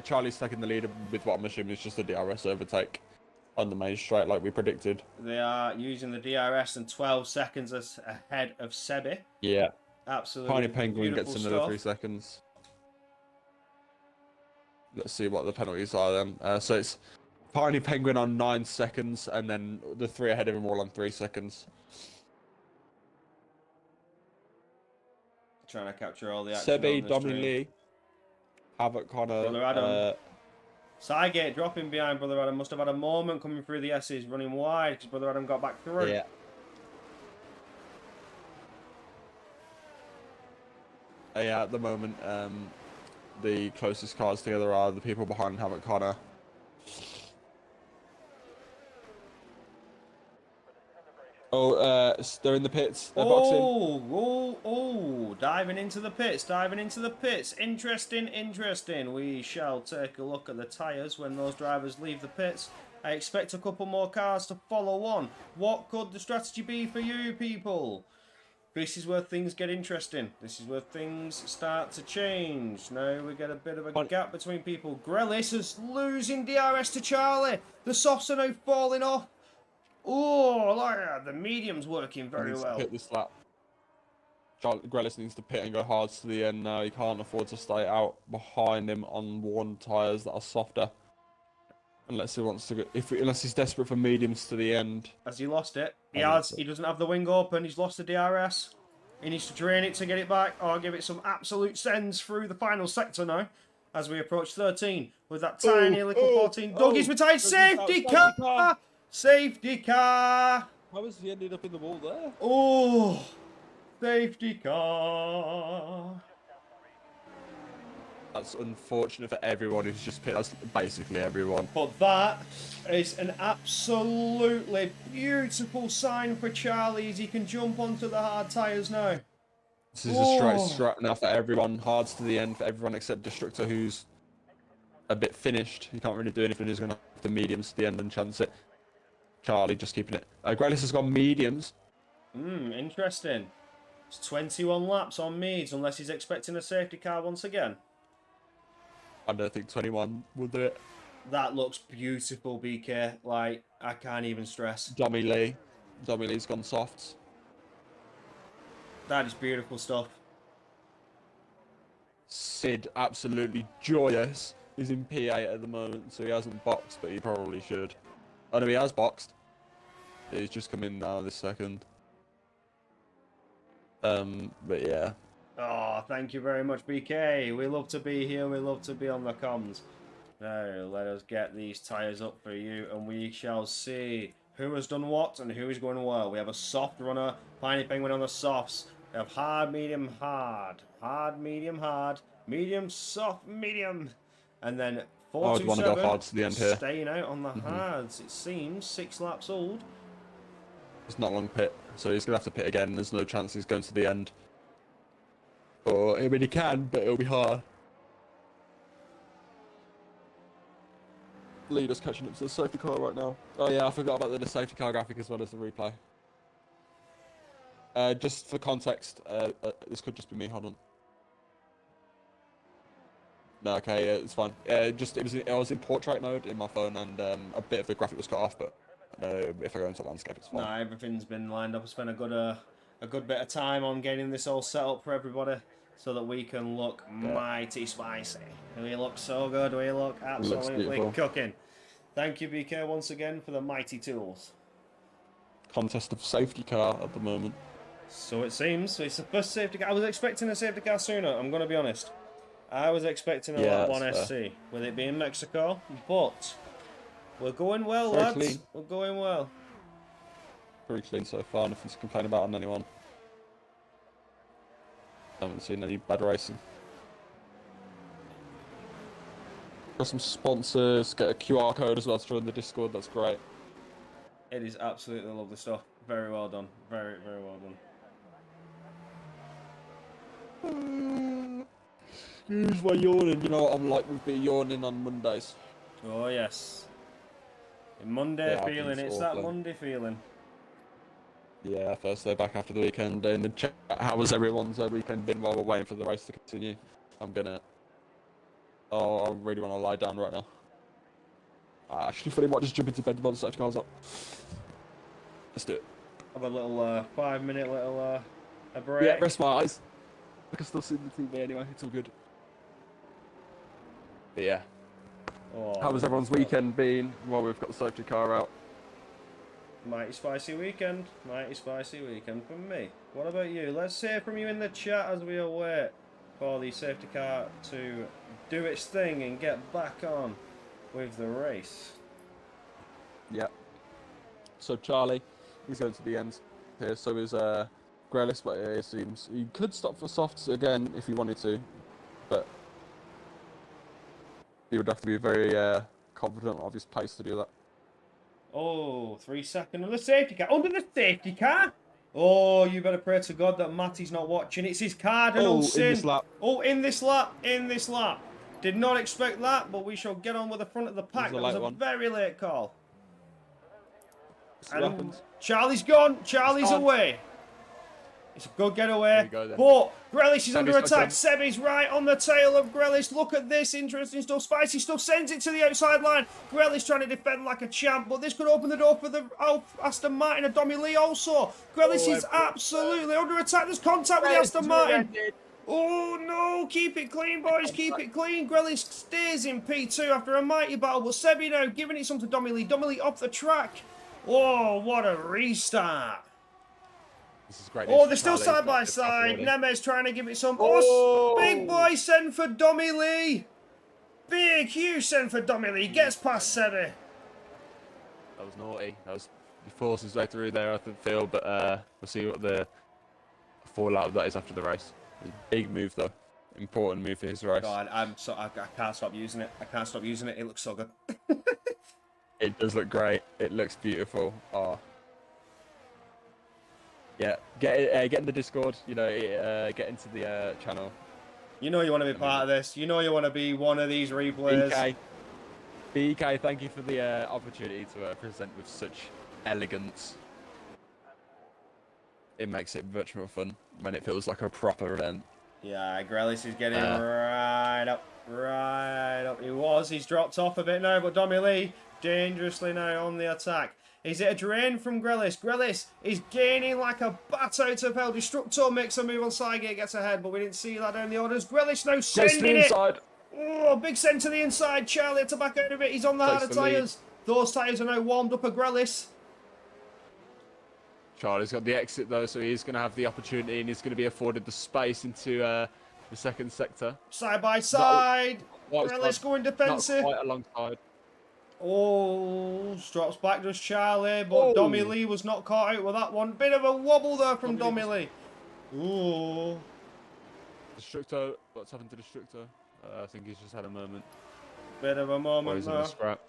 Charlie's taking the lead with what I'm assuming is just a DRS overtake on the main straight like we predicted.
They are using the DRS and 12 seconds ahead of Sebi.
Yeah.
Absolutely.
Tiny Penguin gets another 3 seconds. Let's see what the penalties are then. So it's Tiny Penguin on 9 seconds, and then the 3 ahead of him all on 3 seconds.
Trying to capture all the action.
Sebi, Dominic Lee, Havoc Connor,
Brother Adam. Saigate dropping behind Brother Adam. Must have had a moment coming through the S's, running wide because Brother Adam got back through.
Yeah. Yeah, at the moment, the closest cars together are the people behind Havoc Connor. Oh, they're in the pits. They're
boxing. Diving into the pits. Interesting. We shall take a look at the tyres when those drivers leave the pits. I expect a couple more cars to follow on. What could the strategy be for you people? This is where things get interesting. This is where things start to change. Now we get a bit of a gap between people. Grellis is losing DRS to Charlie. The softs are now falling off. Oh, like the medium's working very well.
Hit this lap. Grellis needs to pit and go hard to the end now. He can't afford to stay out behind him on worn tyres that are softer. Unless he wants to go, unless he's desperate for mediums to the end.
Has he lost it? He has. He doesn't have the wing open. He's lost the DRS. He needs to drain it to get it back, or give it some absolute sends through the final sector now. As we approach 13 with that tiny little 14. Dougie's retired. Safety car. Safety car!
How has he ended up in the wall there?
Oh! Safety car!
That's unfortunate for everyone who's just pit. That's basically everyone.
But that is an absolutely beautiful sign for Charlie as he can jump onto the hard tyres now.
This is a straight strap now for everyone. Hards to the end for everyone except Destructor, who's a bit finished. He can't really do anything. He's going to have the mediums to the end and chance it. Charlie just keeping it. Grellis has gone mediums.
Interesting. It's 21 laps on mediums unless he's expecting a safety car once again.
I don't think 21 will do it.
That looks beautiful, BK. Like, I can't even stress.
Dommy Lee's gone softs.
That is beautiful stuff.
Sid, absolutely joyous. He's in P8 at the moment, so he hasn't boxed, but he probably should. Oh no, he has boxed. He's just come in now this second. But yeah.
Oh, thank you very much, BK. We love to be here. We love to be on the comms. Now, let us get these tyres up for you, and we shall see who has done what and who is going well. We have a soft runner, Piney Penguin on the softs. We have hard, medium, hard. Hard, medium, hard. Medium, soft, medium. And then
I would want to go hard to the end here.
Staying out on the hards. It seems 6 laps old.
It's not long pit, so he's going to have to pit again. There's no chance he's going to the end. Or, I mean, he can, but it'll be hard. Leader's catching up to the safety car right now. Oh yeah, I forgot about the safety car graphic as well as the replay. Just for context, this could just be me. Hold on. No, okay, it's fine. I was in portrait mode in my phone, and a bit of the graphic was cut off. But if I go into landscape, it's fine.
No, everything's been lined up. I spent a good bit of time on getting this all set up for everybody, so that we can look mighty spicy. We look so good. We look absolutely cooking. Thank you, BK, once again for the mighty tools.
Contest of safety car at the moment.
So it seems. It's the first safety car. I was expecting a safety car sooner, I'm going to be honest. I was expecting a Lap 1 SC, with it being Mexico, but we're going well, lads. Clean. We're going well.
Pretty clean so far, nothing to complain about on anyone. Haven't seen any bad racing. Got some sponsors, get a QR code as well to join the Discord, that's great.
It is absolutely lovely stuff. Very well done. Very, very well
done. Excuse my yawning, you know what I'm like with me yawning on Mondays.
Oh yes. Monday feeling, it's that Monday feeling.
Yeah, first day back after the weekend. In the chat, how was everyone's weekend been while we're waiting for the race to continue? Oh, I really want to lie down right now. I actually fully might just jump into bed while the safety car's up. Let's do it.
Have a little 5-minute little a break.
Yeah, rest my eyes. I can still see the TV anyway, it's all good. But yeah.
Oh,
how was everyone's weekend been while we've got the safety car out?
Mighty spicy weekend. Mighty spicy weekend for me. What about you? Let's hear from you in the chat as we await for the safety car to do its thing and get back on with the race.
Yeah. So Charlie, he's going to the end here. So is Grelis, but it seems he could stop for softs again if he wanted to, but he would have to be very confident of his pace to do that.
Oh, 3 seconds on the safety car. Under the safety car? Oh, you better pray to God that Matty's not watching. It's his cardinal sin.
In this lap.
Oh, in this lap. In this lap. Did not expect that, but we shall get on with the front of the pack. That was a very late call. And Charlie's gone. Charlie's away. It's a good getaway. But Grealish is under attack. Sebi's right on the tail of Grealish. Look at this. Interesting stuff. Spicy stuff. Sends it to the outside line. Grealish trying to defend like a champ. But this could open the door for the Aston Martin and Domi Lee also. Grealish is absolutely under attack. There's contact with the Aston Martin. Oh no, keep it clean, boys, keep it clean. Grealish stays in P2 after a mighty battle, but Sebi now giving it some to Domi Lee. Domi Lee off the track. Oh, what a restart.
This is great.
Oh, they're still side by side. Nemes trying to give it some. Oh, big boy send for Domi Lee. Big, huge send for Domi Lee. Gets past Sebi.
That was naughty. He forced his way through there, I feel, but we'll see what the fallout of that is after the race. Big move though, important move for his race.
God, I can't stop using it. I can't stop using it. It looks so good.
It does look great. It looks beautiful. Oh. Yeah, get in the Discord. You know, get into the channel.
You know you want to be part of this. You know you want to be one of these replays.
BK, thank you for the opportunity to present with such elegance. It makes it much more fun when it feels like a proper event.
Yeah, Grealish is getting right up. He's dropped off a bit now, but Domi Lee dangerously now on the attack. Is it a drain from Grelis? Grelis is gaining like a bat out of hell. Destructor makes a move on Sygate, gets ahead, but we didn't see that down the orders. Grelis now sending it.
Inside.
Oh, big send to the inside. Charlie at the back end of it. He's on the harder tyres. Those tyres are now warmed up at Grelis.
Charlie's got the exit though, so he's going to have the opportunity and he's going to be afforded the space into the second sector.
Side by side. Grelis going defensive.
Not quite alongside.
Oh, drops back does Charlie, but Dommy Lee was not caught out with that one. Bit of a wobble there from Dommy Lee. Ooh.
Destructo, what's happened to Destructo? I think he's just had a moment.
Bit of a moment there.
Scrap.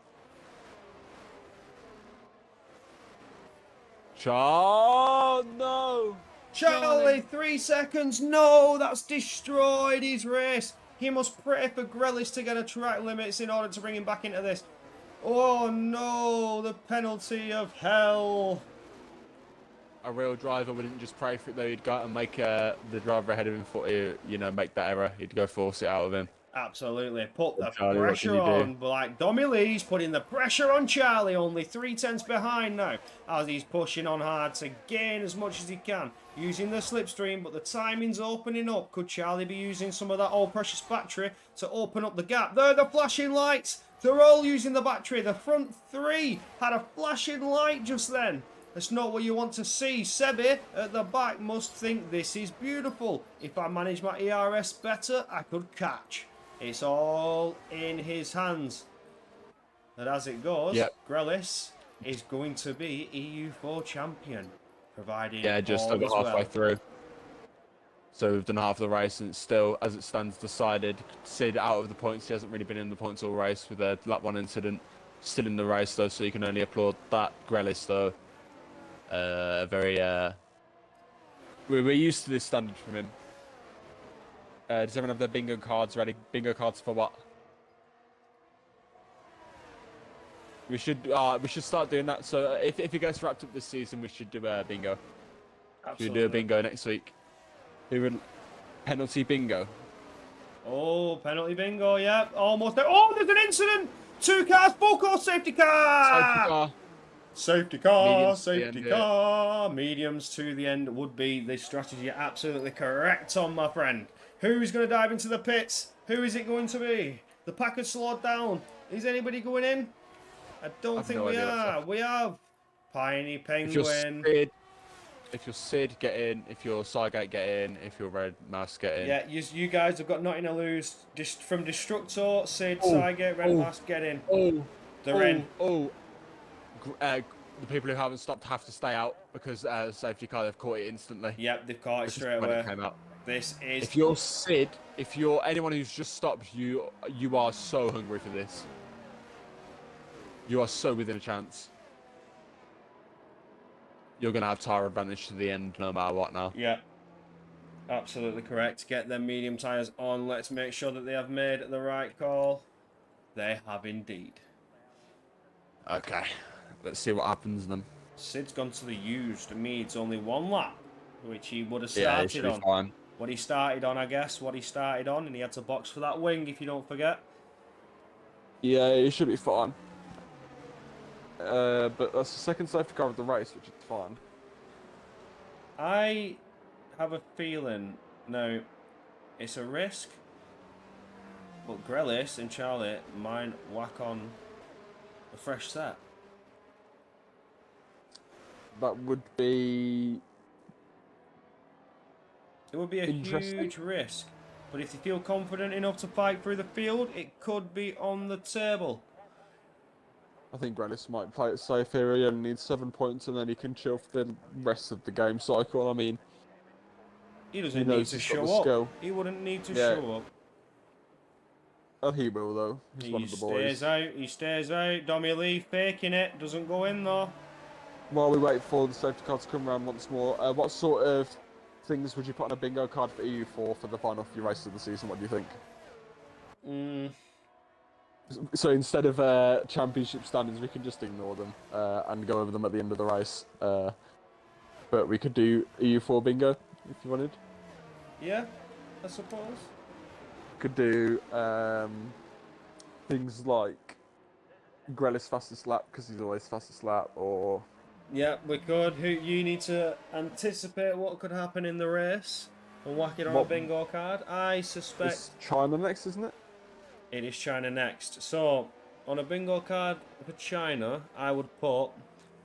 No!
Charlie, 3 seconds. No, that's destroyed his race. He must pray for Grelis to get a track limits in order to bring him back into this. Oh no, the penalty of hell.
A real driver wouldn't just pray for it though, he'd go out and make the driver ahead of him for, you know, make that error. He'd go force it out of him.
Absolutely. Put the
Charlie,
pressure on. But like Dommy Lee's putting the pressure on Charlie, only 3/10 behind now, as he's pushing on hard to gain as much as he can, using the slipstream, but the timing's opening up. Could Charlie be using some of that old precious battery to open up the gap? There are the flashing lights. They're all using the battery. The front three had a flashing light just then. That's not what you want to see. Sebi at the back must think this is beautiful. If I manage my ERS better, I could catch. It's all in his hands. And as it goes, Grelis is going to be EU4 champion, providing
just over halfway through. So we've done half the race, and it's still, as it stands, decided. Sid out of the points. He hasn't really been in the points all race with a lap 1 incident. Still in the race though, so you can only applaud that. Grelis though, we're used to this standard from him. Does everyone have their bingo cards ready? Bingo cards for what? We should start doing that. So if it gets wrapped up this season, we should do a bingo. Absolutely. Should we do a bingo next week? Who would penalty bingo?
Oh, penalty bingo! Yeah, almost there. Oh, there's an incident. 2 cars, full course safety car. Safety car, safety car. Mediums to the end would be the strategy. Absolutely correct, Tom, my friend. Who's going to dive into the pits? Who is it going to be? The pack has slowed down. Is anybody going in? I don't think we are. We have Piney Penguin.
If you're Sid, get in. If you're Sygate, get in. If you're Red Mask, get in.
Yeah, you guys have got nothing to lose. Just from Destructor, Sid, Sygate, Red Mask, get in. They're in.
The people who haven't stopped have to stay out because safety car, they've caught it instantly.
Yep, they've caught it straight away.
When it came out.
This is...
If you're Sid, if you're anyone who's just stopped, you are so hungry for this. You are so within a chance. You're going to have tyre advantage to the end no matter what now.
Yeah, absolutely correct. Get them medium tyres on. Let's make sure that they have made the right call. They have indeed.
Okay, let's see what happens then.
Sid's gone to the used. Meads only 1 lap, which he would have started on.
Fine.
What he started on, I guess. What he started on, and he had to box for that wing, if you don't forget.
Yeah, he should be fine. But that's the second safety car of the race, which is fine.
I have a feeling, no, it's a risk, but Grelis and Charlie might whack on a fresh set.
That would be...
It would be a huge risk, but if you feel confident enough to fight through the field, it could be on the table.
I think Grelis might play it safe here. He only needs 7 points and then he can chill for the rest of the game cycle. I mean,
he doesn't need to show up. He wouldn't need to show up.
Oh, he will though. He's one of the boys.
He stays out. Dommy Lee faking it. Doesn't go in though.
While we wait for the safety car to come around once more, what sort of things would you put on a bingo card for EU4 for the final few races of the season? What do you think? So instead of championship standings, we can just ignore them and go over them at the end of the race. But we could do EU4 bingo if you wanted.
Yeah, I suppose.
Could do things like Grelis fastest lap because he's always fastest lap, or
Yeah, we could. You need to anticipate what could happen in the race and whack it on a bingo card. I suspect
it's China next, isn't it?
it is China next. So, on a bingo card for China, I would put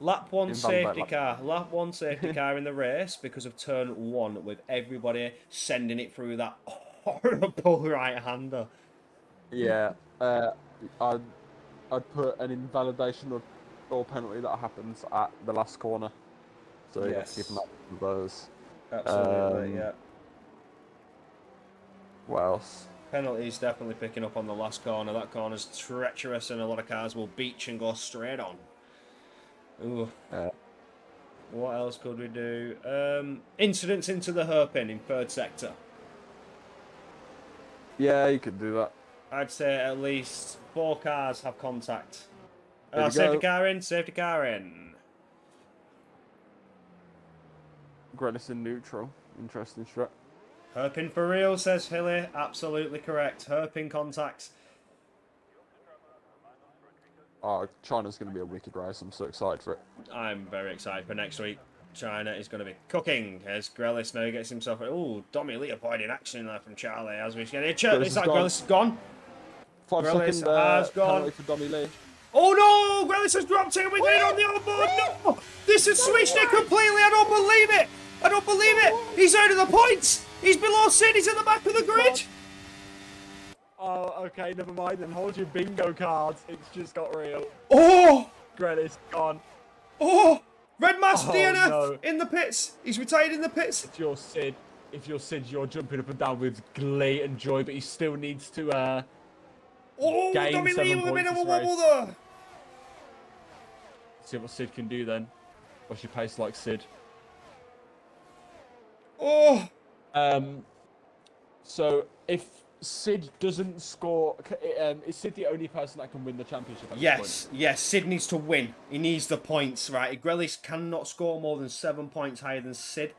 lap one safety car. Lap one safety car in the race because of turn one with everybody sending it through that horrible right-hander.
Yeah, I'd put an invalidation or penalty that happens at the last corner. So you have to keep an eye on those.
Absolutely, yeah.
What else?
Penalties definitely picking up on the last corner. That corner's treacherous and a lot of cars will beach and go straight on. Ooh. What else could we do? Incidents into the hairpin in third sector.
Yeah, you could do that.
I'd say at least 4 cars have contact. Safety car in, safety car in.
Grelis in neutral. Interesting strat.
Hairpin for real, says Hilly. Absolutely correct. Hairpin contacts.
Oh, China's going to be a wicked race. I'm so excited for it.
I'm very excited for next week. China is going to be cooking as Grelis now gets himself. Oh, Domi Leopold in action there from Charlie as we get it. Grelis is gone.
5
Grelis
second
has gone.
for Domi Lee.
Oh no! Grelis has dropped it. We're going on the onboard. No! This has switched it completely. I don't believe it. I don't believe it. He's out of the points. He's below Sid. He's at the back of the grid.
Oh, okay, never mind. Then hold your bingo cards. It's just got real.
Oh!
Grelis gone.
Oh! Red Mask DNF in the pits. He's retired in the pits.
If you're Sid, you're jumping up and down with glee and joy, but he still needs to gain
Domi
7
Lee
points
with a bit of a
this
wobble
race.
there.
See what Sid can do then. What's your pace like, Sid?
Oh!
So if Sid doesn't score, is Sid the only person that can win the championship at this point?
Yes. Sid needs to win. He needs the points, right? Grelis cannot score more than 7 points higher than Sid.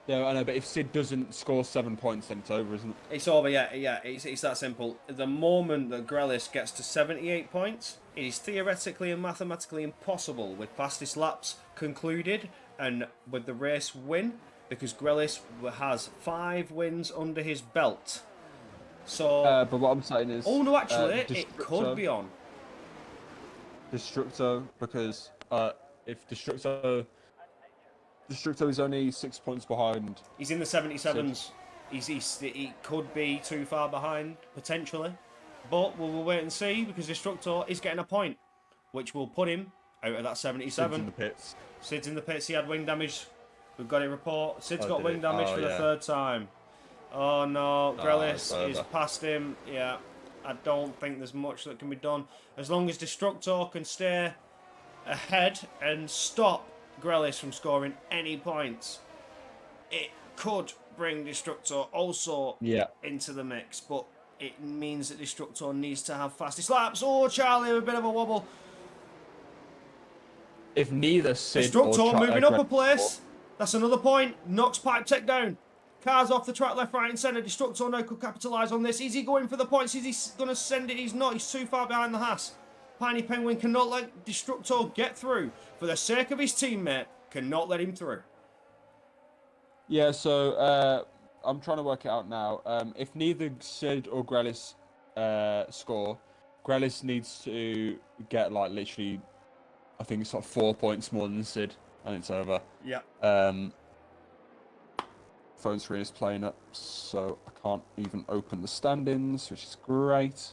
Yeah, I know, but if Sid doesn't score 7 points, then it's over, isn't it?
It's over, yeah. It's that simple. The moment that Grelis gets to 78 points, it is theoretically and mathematically impossible with fastest laps concluded and with the race win, because Grelis has 5 wins under his belt. So,
but what I'm saying is...
oh no, actually, it could be on.
Destructo, because if Destructo is only 6 points behind.
He's in the 77s. He could be too far behind, potentially. But we'll wait and see, because Destructor is getting a point, which will put him out of that 77.
Sid's in the pits.
Sid's in the pits. He had wing damage. We've got a report. Sid's got wing damage for the 3rd time. Oh no, Grelis is past him. Yeah, I don't think there's much that can be done. As long as Destructor can stay ahead and stop Grelis from scoring any points, it could bring Destructor also into the mix, but it means that Destructor needs to have fastest laps. Oh, Charlie, a bit of a wobble.
If neither Sid
Destructor moving up a place. That's another point. Knox pipe tech down. Cars off the track, left, right, and centre. Destructor now could capitalise on this. Is he going for the points? Is he going to send it? He's not. He's too far behind the Haas. Piney Penguin cannot let Destructor get through. For the sake of his teammate, cannot let him through.
Yeah, so I'm trying to work it out now. If neither Sid or Grelis score, Grelis needs to get like literally, I think it's like 4 points more than Sid, and it's over.
Yeah.
Phone screen is playing up, so I can't even open the standings, which is great.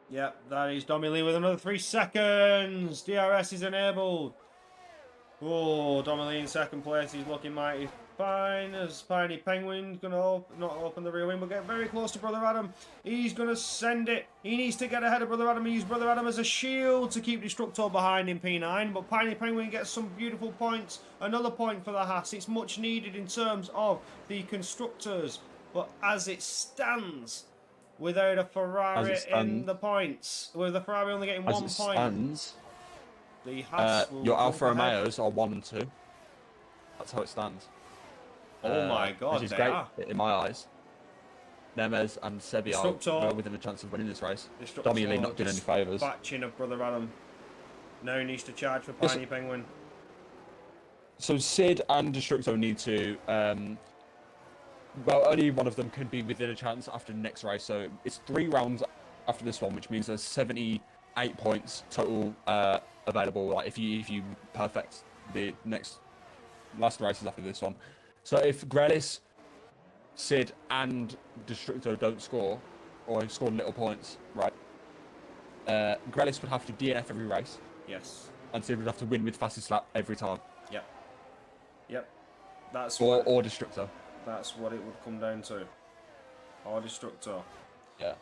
Yep, that is Domi Lee with another 3 seconds. DRS is enabled. Oh, Domi Lee in 2nd place. He's looking mighty fine as Piney Penguin's going to not open the rear wing, but get very close to Brother Adam. He's going to send it. He needs to get ahead of Brother Adam. He used Brother Adam as a shield to keep Destructor behind in P9, but Piney Penguin gets some beautiful points. Another point for the Haas. It's much needed in terms of the constructors, but as it stands, without a Ferrari in the points, with the Ferrari only getting 1 point.
Stands,
the Haas
your Alfa Romeos are 1 and 2. That's how it stands.
Oh my god,
which is
they
great
are.
in my eyes. Nemes and Sebi are within a chance of winning this race. Domi Lee not doing any favours.
Batching of Brother Adam. No needs to charge for Piney Penguin.
So Sid and Destructo need to... well, only one of them can be within a chance after the next race. So it's 3 rounds after this one, which means there's 78 points total available. Like if you perfect the last races after this one. So if Grelis, Sid, and Destructo don't score, or score little points, right? Grelis would have to DNF every race.
Yes.
And Sid would have to win with fastest lap every time.
Yep. That's
or Destructo.
That's what it would come down to. Or Destructo.
Yeah.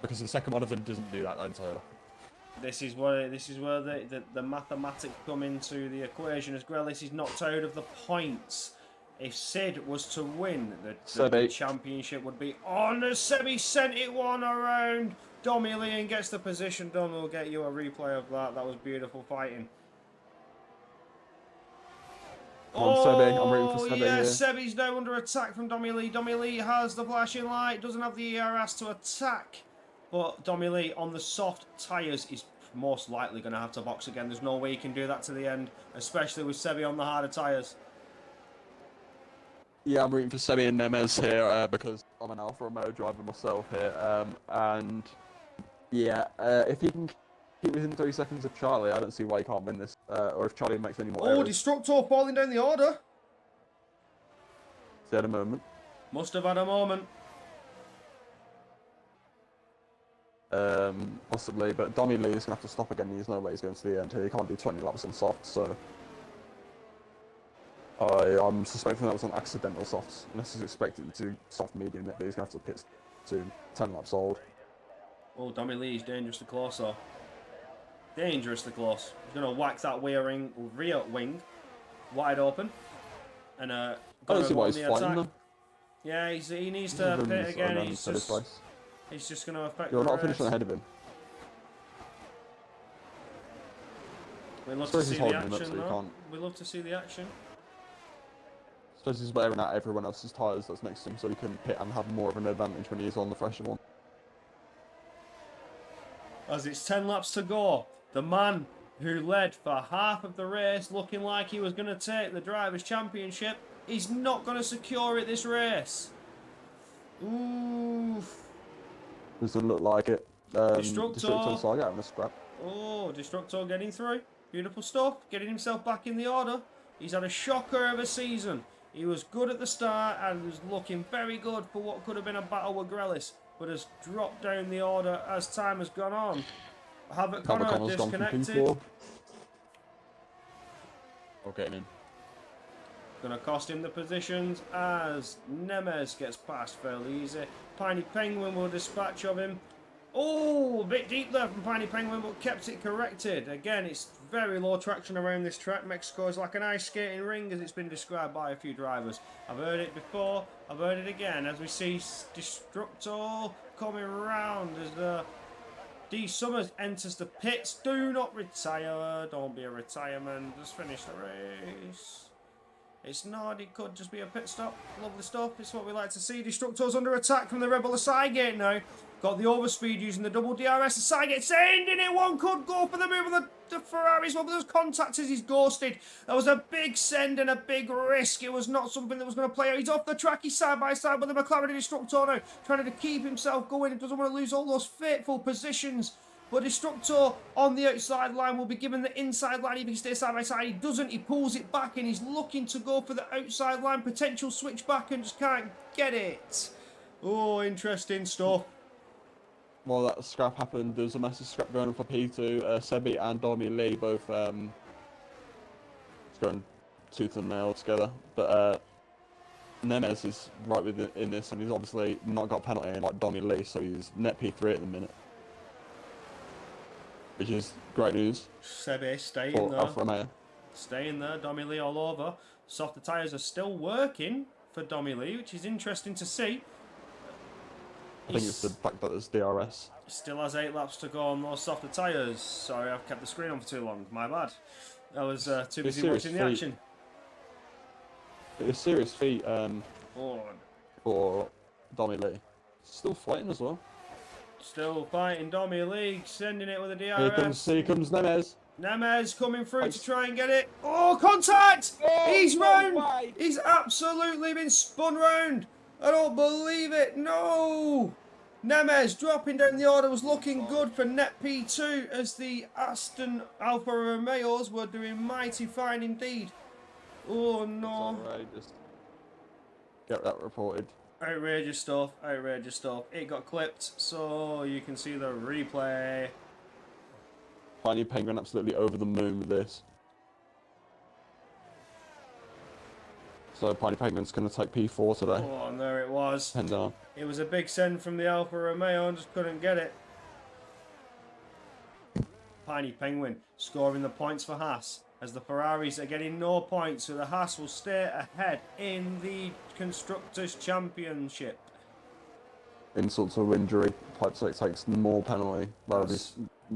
Because the second one of them doesn't do that, so.
This is where the mathematics come into the equation, as Grelis is knocked out of the points. If Sid was to win, the championship would be on. Sebi sent it one around. Domi Lee and gets the position done. We'll get you a replay of that. That was beautiful fighting.
Sebi. I'm rooting for Sebi.
Yes, Sebi's now under attack from Domi Lee. Domi Lee has the flashing light, doesn't have the ERS to attack. But Domi Lee on the soft tyres is most likely going to have to box again. There's no way he can do that to the end, especially with Sebi on the harder tyres.
Yeah, I'm rooting for Sebi and Nemes here because I'm an Alfa Romeo driver myself here. And yeah, if he can keep within 3 seconds of Charlie, I don't see why he can't win this. Or if Charlie makes any more errors.
Destructo falling down the order.
He had a moment.
Must have had a moment.
Possibly, but Domi Lee is going to have to stop again. There's no way he's going to the end here. He can't do 20 laps on soft, so... I'm suspecting that was on accidental softs, unless he's expected to soft medium, but he's going to have to pit to 10 laps old.
Oh, Domi Lee is dangerously close, though. Dangerously close. He's going to whack that rear wing wide open. And
I don't see why he's fighting them.
Yeah, he needs to pit again. He's just going to affect
You're not finishing ahead of him.
We love to see the action, though. We love to see the action.
I suppose he's wearing out everyone else's tyres that's next to him, so he can pit and have more of an advantage when he's on the fresher one.
As it's 10 laps to go, the man who led for half of the race, looking like he was going to take the Drivers' Championship, he's not going to secure it this race. Oof.
Doesn't look like it.
Destructo.
Saga having a scrap.
Oh, Destructo getting through. Beautiful stuff. Getting himself back in the order. He's had a shocker of a season. He was good at the start and was looking very good for what could have been a battle with Grelis, but has dropped down the order as time has gone on. Havoc Connor disconnected.
Okay, then.
Gonna cost him the positions as Nemes gets past fairly easy. Piney Penguin will dispatch of him. Oh, a bit deep there from Piney Penguin, but kept it corrected. Again, it's very low traction around this track. Mexico is like an ice skating ring, as it's been described by a few drivers. I've heard it before, I've heard it again, as we see Destructo coming round as D. Summers enters the pits. Do not retire. Don't be a retirement. Just finish the race. It's not, it could just be a pit stop. Lovely stuff, it's what we like to see. Destructo's under attack from the Rebel Asygate now. Got the overspeed using the double DRS. Asygate sending it, one could go for the move of the Ferraris. Well, there's contact as he's ghosted. That was a big send and a big risk. It was not something that was going to play out. He's off the track, he's side by side with the McLaren Destructo now. Trying to keep himself going, he doesn't want to lose all those fateful positions. But Destructo on the outside line will be given the inside line if he can stay side by side. He doesn't, he pulls it back and he's looking to go for the outside line. Potential switch back and just can't get it. Oh, interesting stuff.
While that scrap happened, there was a massive scrap going on for P2. Sebi and Domi Lee both going tooth and nail together. But Nemes is right in this, and he's obviously not got a penalty like Domi Lee, so he's net P3 at the minute. Which is great news.
Sebi staying there.
Alfa Romeo.
Staying there, Domi Lee all over. Softer tyres are still working for Domi Lee, which is interesting to see.
I think it's the fact that there's DRS.
Still has 8 laps to go on those softer tyres. Sorry, I've kept the screen on for too long. My bad. I was too busy watching the action.
It's a serious feat for Domi Lee. Still fighting as well.
Still fighting Domi League, sending it with a DRS.
Here comes Nemes.
Nemes coming through to try and get it. Oh, contact! He's round! He's absolutely been spun round. I don't believe it. No! Nemes dropping down the order was looking good for net P2 as the Aston Alfa Romeos were doing mighty fine indeed. Oh no.
Just get that reported.
Outrageous stuff, outrageous stuff. It got clipped, so you can see the replay.
Tiny Penguin absolutely over the moon with this. So Piney Penguin's going to take P4 today.
Oh, and there it was.
And down.
It was a big send from the Alfa Romeo and just couldn't get it. Piney Penguin scoring the points for Haas as the Ferraris are getting no points, so the Haas will stay ahead in the Constructors' Championship.
Insult to injury. Pipe Slick takes more penalty. That'll be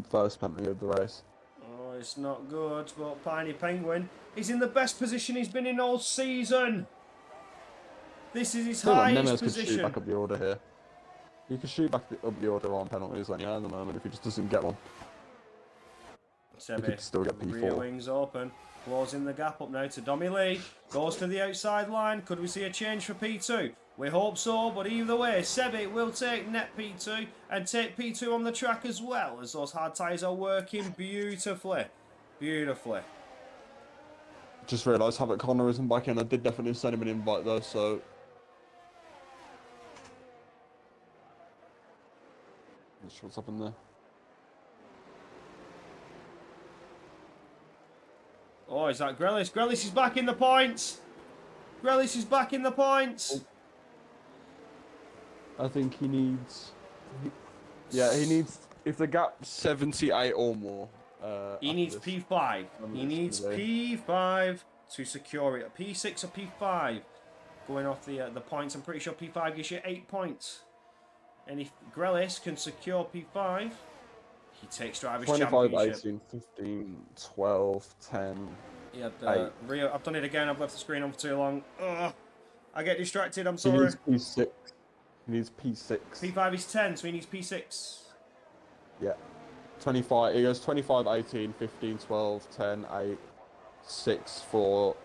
first penalty of the race.
Oh, it's not good, but Piney Penguin is in the best position he's been in all season. This is his highest position.
Could shoot back up the order here. You can shoot back up the order on penalties then, yeah, at the moment if he just doesn't get one.
Sebi,
he could still get P4.
rear wings open, closing the gap up now to Domi Lee. Goes to the outside line. Could we see a change for P2? We hope so, but either way, Sebi will take net P2 and take P2 on the track as well, as those hard tyres are working beautifully. Beautifully.
Just realised Havoc Connor isn't back in. I did definitely send him an invite though, so... Not sure what's happened there.
Oh, is that Grealish? Grealish is back in the points. Grealish is back in the points.
I think he needs... Yeah, he needs... If the gap's 78 or more...
he needs P5. He needs P5 to secure it. P6 or P5. Going off the points, I'm pretty sure P5 gives you 8 points. And if Grealish can secure P5, he takes Drivers'
25,
Championship.
18, 15, 12, 10,
Yeah,
8.
Rio, I've done it again. I've left the screen on for too long. Ugh. I get distracted. I'm sorry.
He needs P6. He needs P6.
P5 is 10, so he needs P6.
Yeah. 25. He goes 25, 18, 15, 12, 10, 8, 6, 4,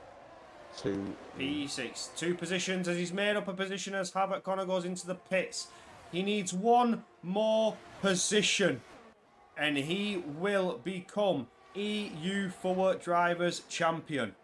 2.
P6. 2 positions as he's made up a position as Havoc Connor goes into the pits. He needs 1 more position. And he will become EU4 Drivers' Champion.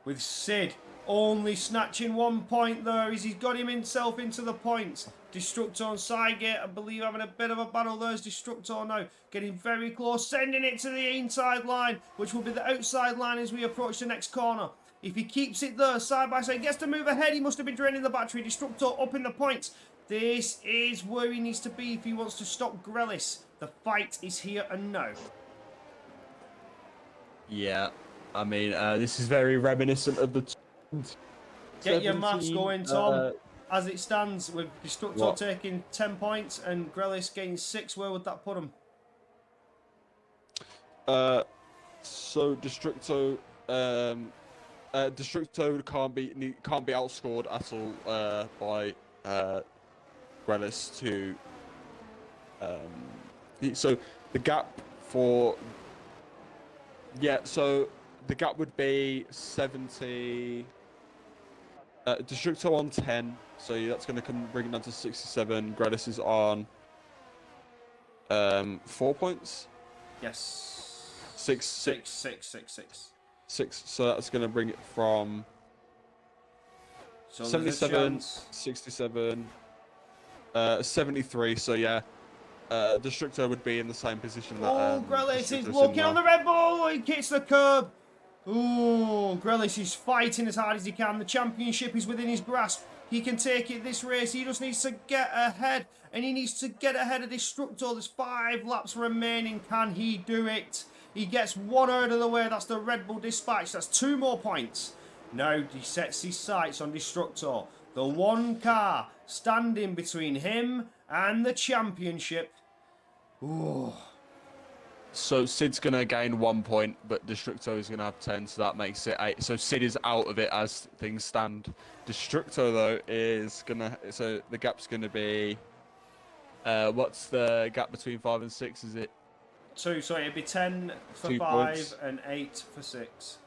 With Sid only snatching 1 point there as he's got himself into the points. Destructor on side gate, I believe, having a bit of a battle. There's Destructor now, getting very close, sending it to the inside line, which will be the outside line as we approach the next corner. If he keeps it there, side by side, gets to move ahead, he must have been draining the battery. Destructor up in the points. This is where he needs to be if he wants to stop Grealish. The fight is here and now.
Yeah, I mean, this is very reminiscent of the...
Get your maths going, Tom. As it stands, with Destructor taking 10 points and Grealish getting 6, where would that put him?
So Destructo, Destructo can't be outscored at all by Grealish to. So the gap for so the gap would be 70. Destructo on 10, so that's going to bring it down to 67. Grealish is on 4 points.
Yes.
6. 6. So that's going to bring it from 77, 67, 73. So yeah, Destructo would be in the same position that.
Grealish is looking on the Red Bull. He hits the curb. Ooh, Grealish is fighting as hard as he can. The championship is within his grasp. He can take it this race. He just needs to get ahead. And he needs to get ahead of Destructor. There's 5 laps remaining. Can he do it? He gets 1 out of the way. That's the Red Bull Dispatch. That's 2 more points. Now he sets his sights on Destructor. The one car standing between him and the championship. Ooh.
So Sid's going to gain 1 point, but Destructo is going to have 10, so that makes it 8. So Sid is out of it as things stand. Destructo, though, is going to... So the gap's going to be... what's the gap between 5 and 6, is it?
2, so it'd be 10 for
2
5
points.
and 8 for 6.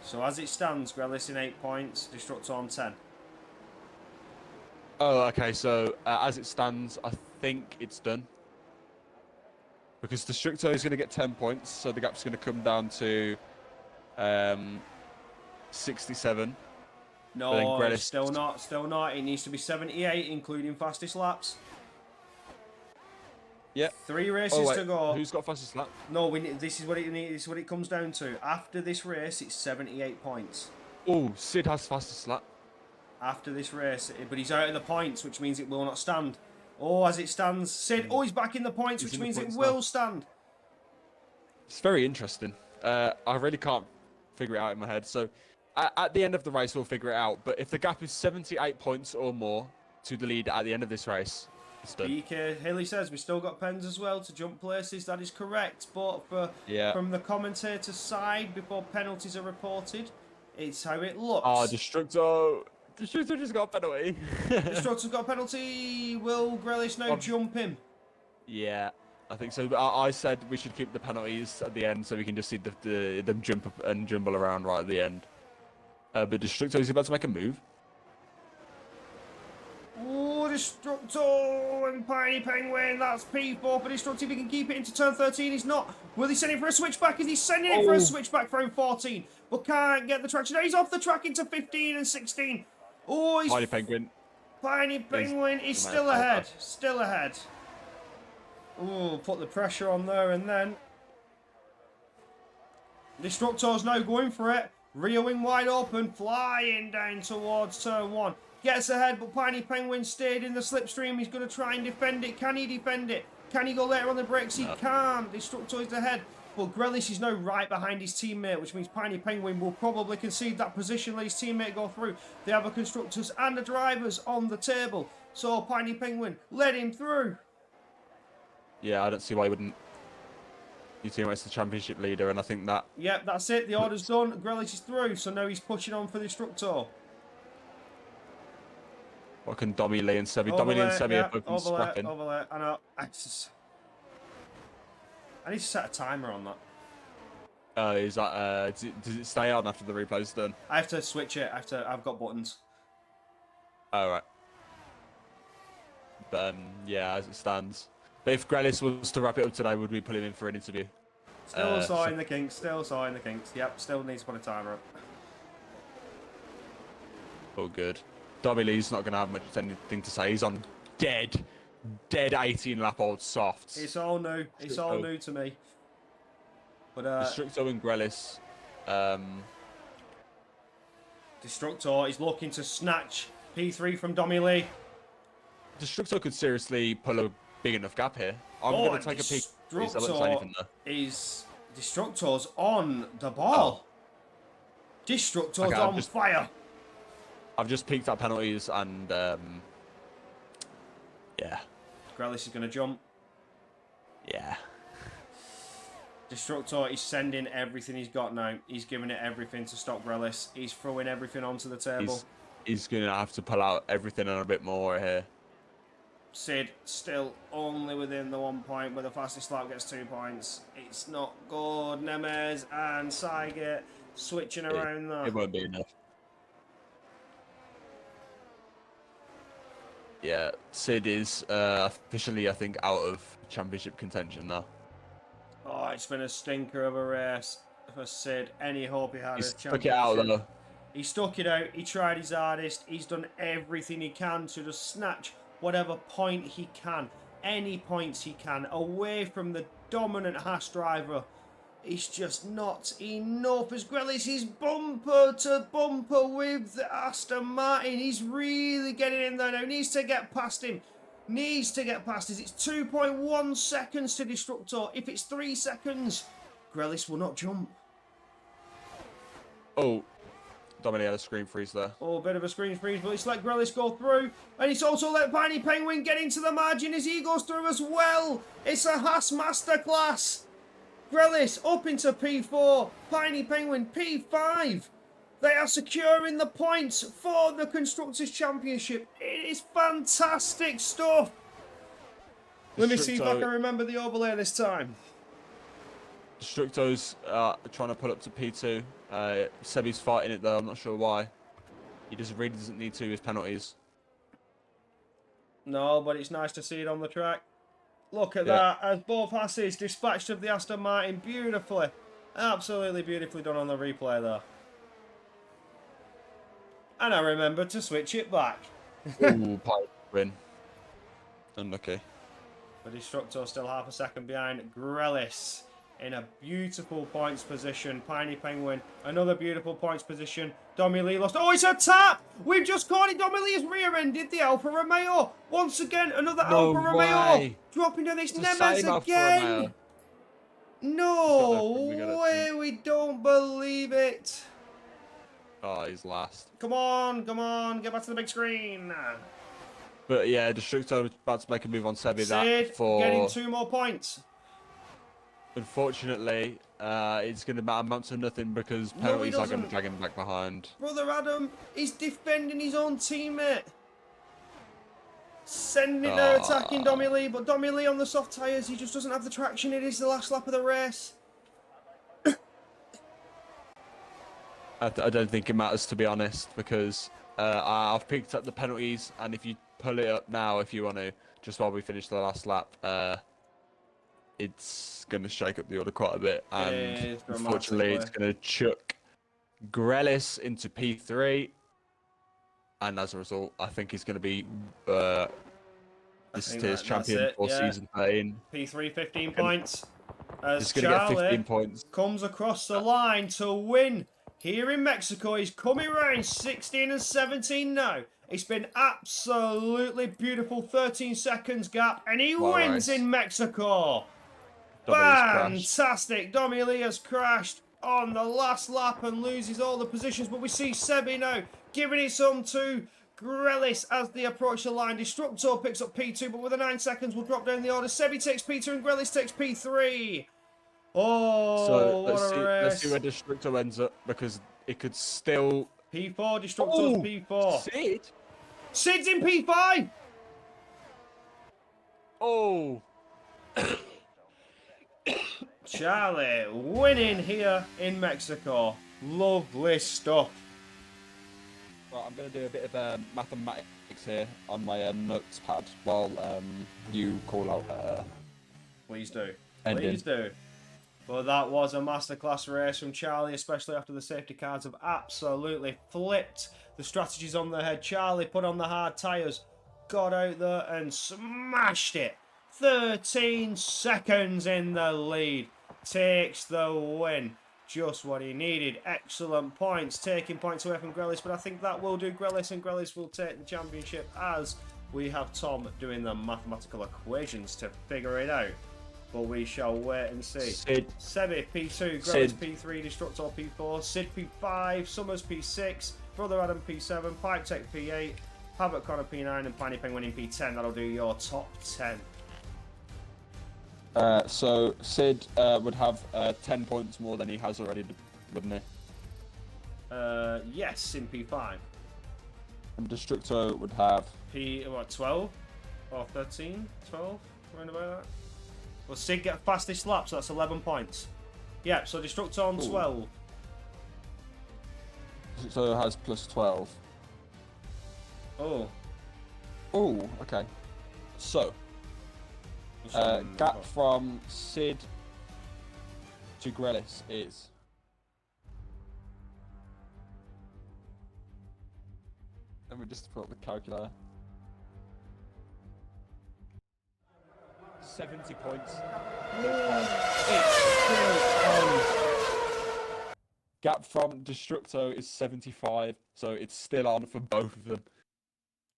So as it stands, Grelis in 8 points, Destructo on 10.
Oh, okay, so as it stands, I think it's done. Because Destructo is going to get 10 points, so the gap's going to come down to 67.
No, still not. It needs to be 78, including fastest laps.
Yep.
3 races to go.
Who's got fastest lap?
No, this is what it comes down to. After this race, it's 78 points.
Oh, Sid has fastest lap.
After this race, but he's out of the points, which means it will not stand. Oh, as it stands, Sid. Oh, he's back in the points, which means it will stand.
It's very interesting. I really can't figure it out in my head. So, at the end of the race, we'll figure it out. But if the gap is 78 points or more to the lead at the end of this race, it's done.
BK Haley says we still got pens as well to jump places. That is correct. But from the commentator's side, before penalties are reported, it's how it looks.
Oh, Destructo just got a penalty.
Destructo's got a penalty. Will Grealish now jump him?
Yeah, I think so. I said we should keep the penalties at the end so we can just see them jump up and jumble around right at the end. But Destructo is about to make a move.
Oh, Destructo and Piney Penguin. That's P4 for Destructo. If he can keep it into turn 13, he's not. Will he send it for a switchback? Is he sending it for a switchback from 14? But can't get the traction. Now he's off the track into 15 and 16. Oh, he's...
Piney Penguin.
Piney Penguin is still ahead. Still ahead. Oh, put the pressure on there and then. Destructo's now going for it. Rear wing wide open. Flying down towards turn 1. Gets ahead, but Piney Penguin stayed in the slipstream. He's going to try and defend it. Can he defend it? Can he go later on the brakes? He can't. Destructo is ahead. But Grealish is now right behind his teammate, which means Piney Penguin will probably concede that position, let his teammate go through. They have a constructors and the drivers on the table. So Piney Penguin, let him through.
Yeah, I don't see why he wouldn't. Your teammate's the championship leader, and I think that...
Yep, that's it. The order's done. Grealish is through, so now he's pushing on for the Destructor.
What can Domi, Lee and Sebi? Domi, Lee and Sebi are both scrapping.
Over there. I know. I need to set a timer on that.
Is that, does it stay on after the replay's done?
I have to switch it. I've got buttons.
Oh, right. But, yeah, as it stands. But if Grealish was to wrap it up today, would we put him in for an interview?
Still sawing the kinks. Still sawing the kinks. Yep, still needs to put a timer up.
Oh, good. Dobby Lee's not going to have much anything to say. He's on dead 18-lap-old softs.
It's all new. It's all new to me. But
Destructo and Grealish.
Destructor is looking to snatch P3 from Domi Lee.
Destructo could seriously pull a big enough gap here. I'm going to take a peek.
Destructor's on the ball. Destructor's on fire.
I've just peeked at penalties and yeah.
Grealish is going to jump.
Yeah.
Destructor is sending everything he's got now. He's giving it everything to stop Grealish. He's throwing everything onto the table.
He's going to have to pull out everything and a bit more here.
Sid still only within the 1 point, but the fastest lap gets 2 points. It's not good. Nemes and Saget switching around there.
It won't be enough. Yeah, Sid is officially, I think, out of championship contention now.
Oh, it's been a stinker of a race for Sid. Any hope he had.
He stuck it out, though.
He stuck it out. He tried his hardest. He's done everything he can to just snatch whatever point he can. Any points he can away from the dominant Haas driver. It's just not enough as Grealish is bumper to bumper with the Aston Martin. He's really getting in there now. Needs to get past him. Needs to get past us. It's 2.1 seconds to Destructor. If it's 3 seconds, Grealish will not jump.
Oh, Dominic had a screen freeze there.
Oh, a bit of a screen freeze, but it's let Grealish go through. And it's also let Piney Penguin get into the margin as he goes through as well. It's a Haas masterclass. Grellis up into P4. Piney Penguin P5. They are securing the points for the Constructors' Championship. It is fantastic stuff. Let me see if I can remember the overlay this time.
Destructo's trying to pull up to P2. Sebi's fighting it though, I'm not sure why. He just really doesn't need to with penalties.
No, but it's nice to see it on the track. Look at that, as both Hasses dispatched of the Aston Martin beautifully. Absolutely beautifully done on the replay there. And I remember to switch it back.
Ooh, pipe win. Unlucky.
The Destructor still half a second behind Grellis in a beautiful points position. Piney Penguin, another beautiful points position. Domi Lee lost. Oh, it's a tap! We've just caught it. Domi Lee has rear-ended the Alfa Romeo. Once again, another Alfa Romeo. Dropping down this Nemes again. No way, we don't believe it.
Oh, he's last.
Come on, get back to the big screen.
But yeah, Destructo was about to make a move on Sebi.
Sid, getting 2 more points.
Unfortunately, it's going to amount to nothing because penalties are going to drag him back behind.
Brother Adam is defending his own teammate. Sending there, attacking Domi Lee, but Domi Lee on the soft tyres, he just doesn't have the traction. It is the last lap of the race.
I don't think it matters, to be honest, because I've picked up the penalties, and if you pull it up now, if you want to, just while we finish the last lap, it's going to shake up the order quite a bit, and unfortunately, it's going to chuck Grellis into P3, and as a result, I think he's going to be this year's champion for season 13.
P3, 15 points.
As he's going to get 15 points.
Comes across the line to win. Here in Mexico, he's coming around 16 and 17 now. It's been absolutely beautiful, 13 seconds gap, and he wins in Mexico. Fantastic. Domi Lee has crashed on the last lap and loses all the positions, but we see Sebi now giving it some to Grellis as they approach the line. Destructo picks up P2, but with the 9 seconds will drop down the order. Sebi takes P2 and Grellis takes P3. Oh,
so
what a race.
let's see where Destructo ends up, because it could still...
P4, Destructo's P4.
Sid?
Sid's in P5!
Oh!
Charlie winning here in Mexico. Lovely stuff.
Right, I'm going to do a bit of mathematics here on my notes pad while you call out...
Please do.
Ending.
Please do. But that was a masterclass race from Charlie, especially after the safety cars have absolutely flipped the strategies on their head. Charlie put on the hard tyres, got out there and smashed it. 13 seconds in the lead. Takes the win. Just what he needed. Excellent points. Taking points away from Grellis, but I think that will do Grellis, and Grellis will take the championship as we have Tom doing the mathematical equations to figure it out. But we shall wait and see. Sebi P2, Grellis P3, Destructor P4, Sid P5, Summers P6, Brother Adam P7, Pipe Tech P8, Habit Connor P9, and Piney Penguin in P10. That'll do your top 10.
So Sid would have 10 points more than he has already, wouldn't he?
Yes, in P5.
And Destructo would have...
12? Or 13? 12? Around about that? Well, Sid get fastest lap, so that's 11 points. Yeah, so Destructo on 12.
Destructo has plus 12.
Oh.
Oh, okay. So, gap from Sid to Grellis is... Let me just put up the calculator. 70 points. Gap from Destructo is 75, so it's still on for both of them.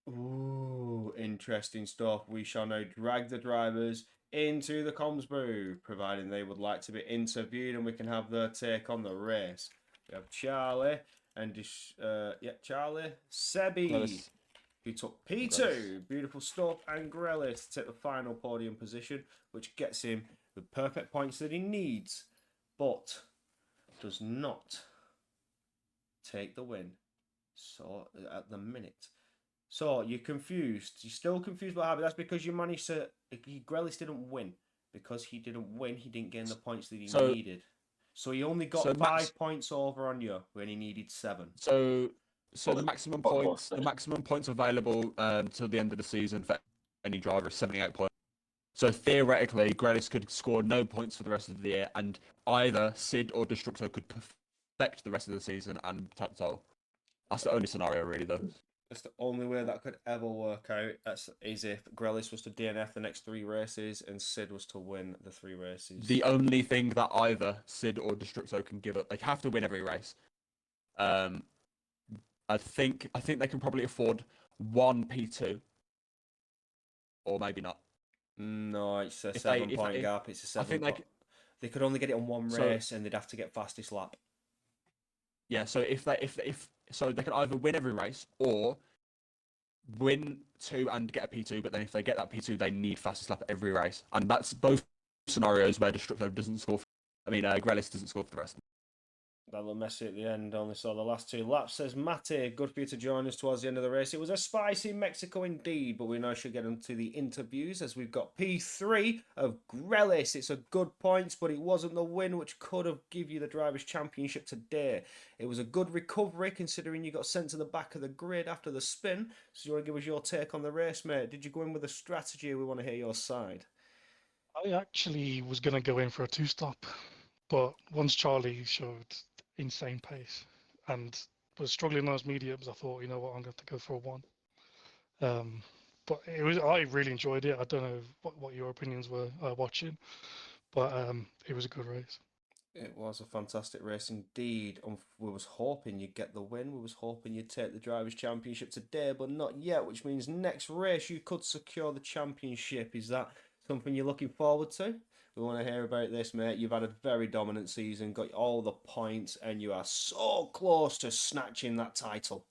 Ooh, interesting stuff. We shall now drag the drivers into the comms booth, providing they would like to be interviewed and we can have their take on the race. We have Charlie and Charlie, Sebi, who took P2, beautiful stuff, and Grellis to take the final podium position, which gets him with perfect points that he needs, but does not take the win. So at the minute. So you're confused. You're still confused about Harvey. That's because you managed to. Grelis didn't win. Because he didn't win, he didn't gain the points that he needed. So he only got 5 points over on you when he needed 7.
So the maximum points available till the end of the season for any driver is 78 points. So theoretically, Grelis could score no points for the rest of the year, and either Sid or Destructo could perfect the rest of the season and tap title. That's the only scenario, really, though.
That's the only way that could ever work out. Is if Grelis was to DNF the next 3 races and Sid was to win the 3 races.
The only thing that either Sid or Destructo can give up, they have to win every race. I think they can probably afford 1 P2, or maybe not.
No, it's a 7-point gap. It's a 7. I think they could only get it on 1 race, and they'd have to get fastest lap.
Yeah, so if they can either win every race or win 2 and get a P2, but then if they get that P2, they need fastest lap every race, and that's both scenarios where Destructo doesn't score. Grelis doesn't score for the rest.
That'll mess it at the end. Only saw the last 2 laps. Says Matty, good for you to join us towards the end of the race. It was a spicy Mexico indeed, but we now should get into the interviews as we've got P3 of Grelis. It's a good points, but it wasn't the win which could have give you the Drivers' Championship today. It was a good recovery considering you got sent to the back of the grid after the spin. So you want to give us your take on the race, mate? Did you go in with a strategy? We want to hear your side.
I actually was going to go in for a 2-stop, but once Charlie showed insane pace and was struggling on those mediums, I thought, you know what, I'm going to go for a 1. But I really enjoyed it. I don't know what your opinions were watching, but it was a good race.
It was a fantastic race indeed. We was hoping you'd get the win. We was hoping you'd take the Drivers' Championship today, but not yet, which means next race you could secure the championship. Is that something you're looking forward to? We want to hear about this, mate. You've had a very dominant season, got all the points, and you are so close to snatching that title.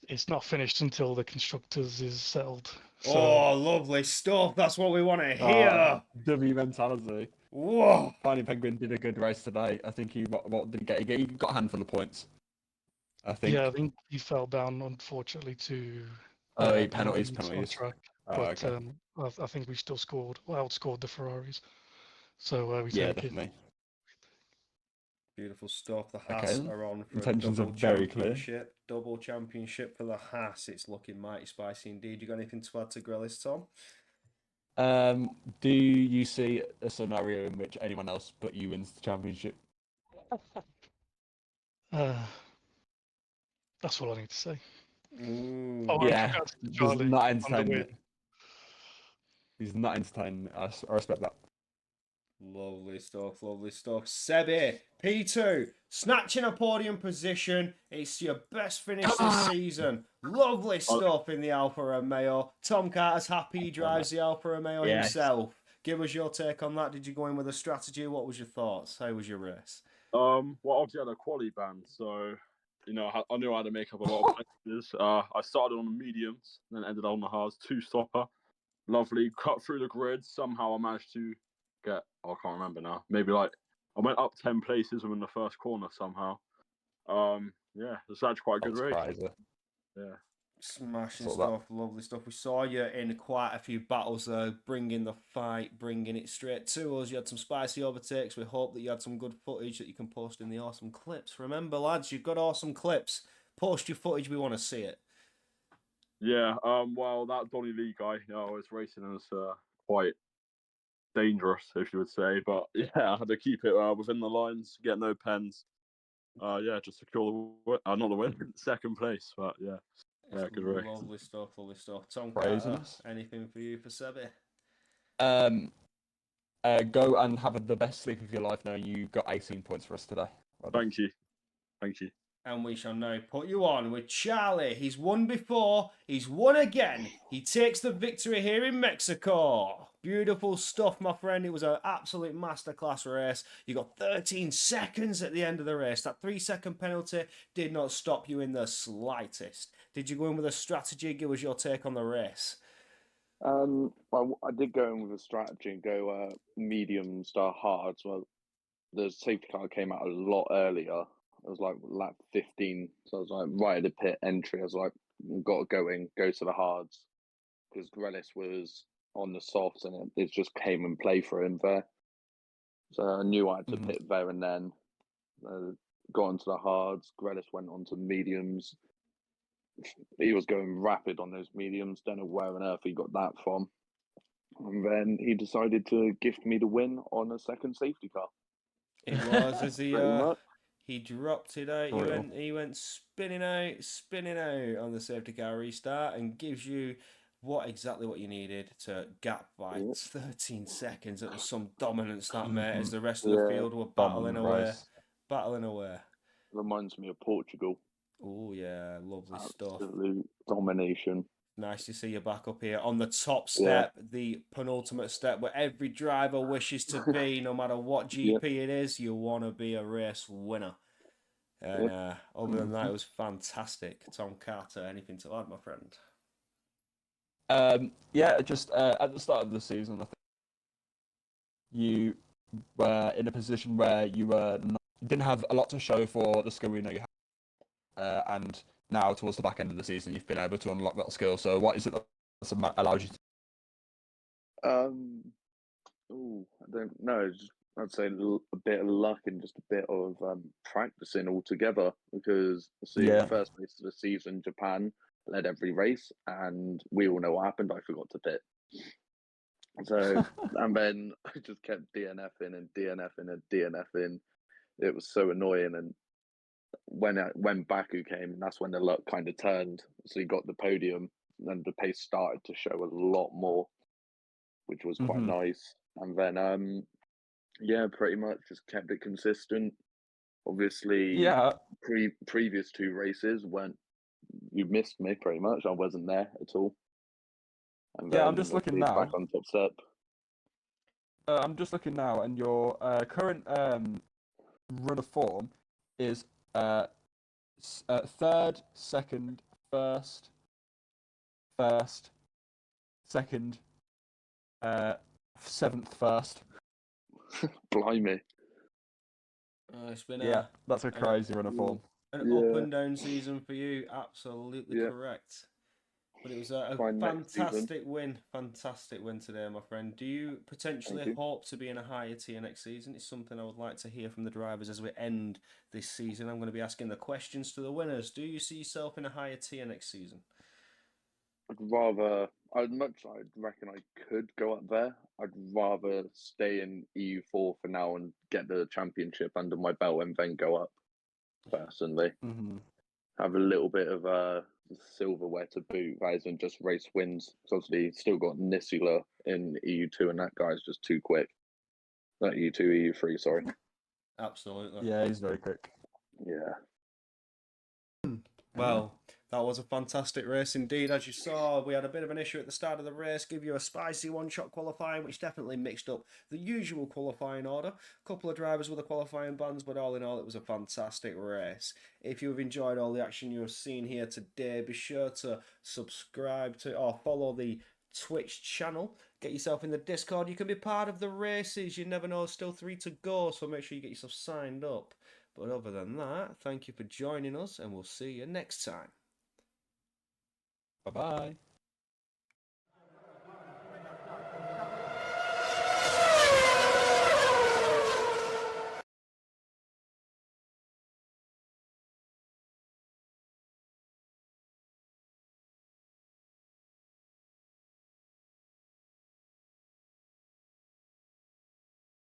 It's not finished until the Constructors is settled.
So... Oh, lovely stuff. That's what we want to hear.
W mentality.
Whoa.
Tiny Penguin did a good race today. I think he what did he get? He got a handful of points. I think.
Yeah, I think he fell down, unfortunately, to
penalties.
Track. But okay. I think we still outscored the Ferraris. So we take
definitely.
It. Beautiful stuff. The Haas are on for
intentions
a double
are very
championship. Clear. Double championship for the Haas. It's looking mighty spicy indeed. You got anything to add to Grelis, Tom?
Do you see a scenario in which anyone else but you wins the championship?
That's all I need to say.
Yeah, he's not entertaining. He's not entertaining. I respect that.
Lovely stuff, lovely stuff. Sebi, P2, snatching a podium position. It's your best finish this season. Lovely stuff in the Alfa Romeo. Tom Carter's happy he drives the Alfa Romeo himself. Give us your take on that. Did you go in with a strategy? What was your thoughts? How was your race?
Well, obviously I had a quali ban, so I knew I had to make up a lot of places. I started on the mediums, then ended on the hards, 2-stopper. Lovely, cut through the grid. Somehow I managed to get, I can't remember now. Maybe I went up 10 places within the first corner somehow. It's actually quite a good race.
Crazy.
Yeah.
Smashing stuff, lovely stuff. We saw you in quite a few battles there, bringing the fight, bringing it straight to us. You had some spicy overtakes. We hope that you had some good footage that you can post in the awesome clips. Remember, lads, you've got awesome clips. Post your footage. We want to see it.
Yeah. Well, that Donny Lee guy, was racing and was quite dangerous, if you would say. But yeah, I had to keep it within the lines, get no pens. Just secure not the win, second place. But yeah. Yeah, good race.
Lovely stuff, lovely stuff. Tom Carter, anything for you for Sebi?
Go and have the best sleep of your life knowing you got 18 points for us today.
Thank you.
And we shall now put you on with Charlie. He's won before, he's won again. He takes the victory here in Mexico. Beautiful stuff, my friend. It was an absolute masterclass race. You got 13 seconds at the end of the race. That 3-second penalty did not stop you in the slightest. Did you go in with a strategy? Give us your take on the race.
Well, I did go in with a strategy and go medium star hard. Well, the safety car came out a lot earlier. It was like lap 15, so I was like right at the pit entry. I was like, got to go to the hards because Grelis was on the softs and it just came and play for him there. So I knew I had to pit there and then. Got onto the hards. Grelis went on to mediums. He was going rapid on those mediums. Don't know where on earth he got that from. And then he decided to gift me the win on a second safety car.
It was as he
Pretty much.
he dropped it out.
Brutal.
He went spinning out on the safety car restart and gives you exactly what you needed to gap by 13 seconds. It was some dominance that mate as the rest of the field were battling away.
Reminds me of Portugal.
Oh yeah, lovely stuff.
Absolute domination.
Nice to see you back up here on the top step, the penultimate step where every driver wishes to be, no matter what GP it is, you want to be a race winner. And other than that, it was fantastic. Tom Carter, anything to add, my friend?
Just at the start of the season, I think you were in a position where you didn't have a lot to show for the skill we know you have, and now towards the back end of the season, you've been able to unlock that skill. So, what is it that allows you to?
I don't know. I'd say a bit of luck and just a bit of practicing altogether. Because the first race of the season, Japan led every race, and we all know what happened. I forgot to pit. So, and then I just kept DNFing and DNFing and DNFing. It was so annoying. And when Baku came, that's when the luck kind of turned. So he got the podium, and the pace started to show a lot more, which was quite nice. And then, pretty much just kept it consistent. Obviously, previous two races you missed me pretty much. I wasn't there at all. And
I'm just looking now.
Back on top step.
I'm just looking now, and your current run of form is third, second, first, second, seventh, first.
Blimey.
It's been
that's a crazy run of form.
An up and down season for you, absolutely correct. But it was a fantastic win today, my friend. Do you potentially hope to be in a higher tier next season? It's something I would like to hear from the drivers as we end this season. I'm going to be asking the questions to the winners. Do you see yourself in a higher tier next season?
I'd reckon I could go up there. I'd rather stay in EU4 for now and get the championship under my belt and then go up, personally. Have a little bit of silverware to boot rather than just race wins. Because obviously, still got Nisula in EU2, and that guy's just too quick. Not EU2, EU3, sorry.
Absolutely.
Yeah, he's very quick.
Yeah.
Well, that was a fantastic race indeed. As you saw, we had a bit of an issue at the start of the race, give you a spicy one-shot qualifying, which definitely mixed up the usual qualifying order. A couple of drivers with the qualifying bans, but all in all, it was a fantastic race. If you have enjoyed all the action you have seen here today, be sure to subscribe to or follow the Twitch channel. Get yourself in the Discord. You can be part of the races. You never know, still 3 to go, so make sure you get yourself signed up. But other than that, thank you for joining us, and we'll see you next time.
Bye-bye.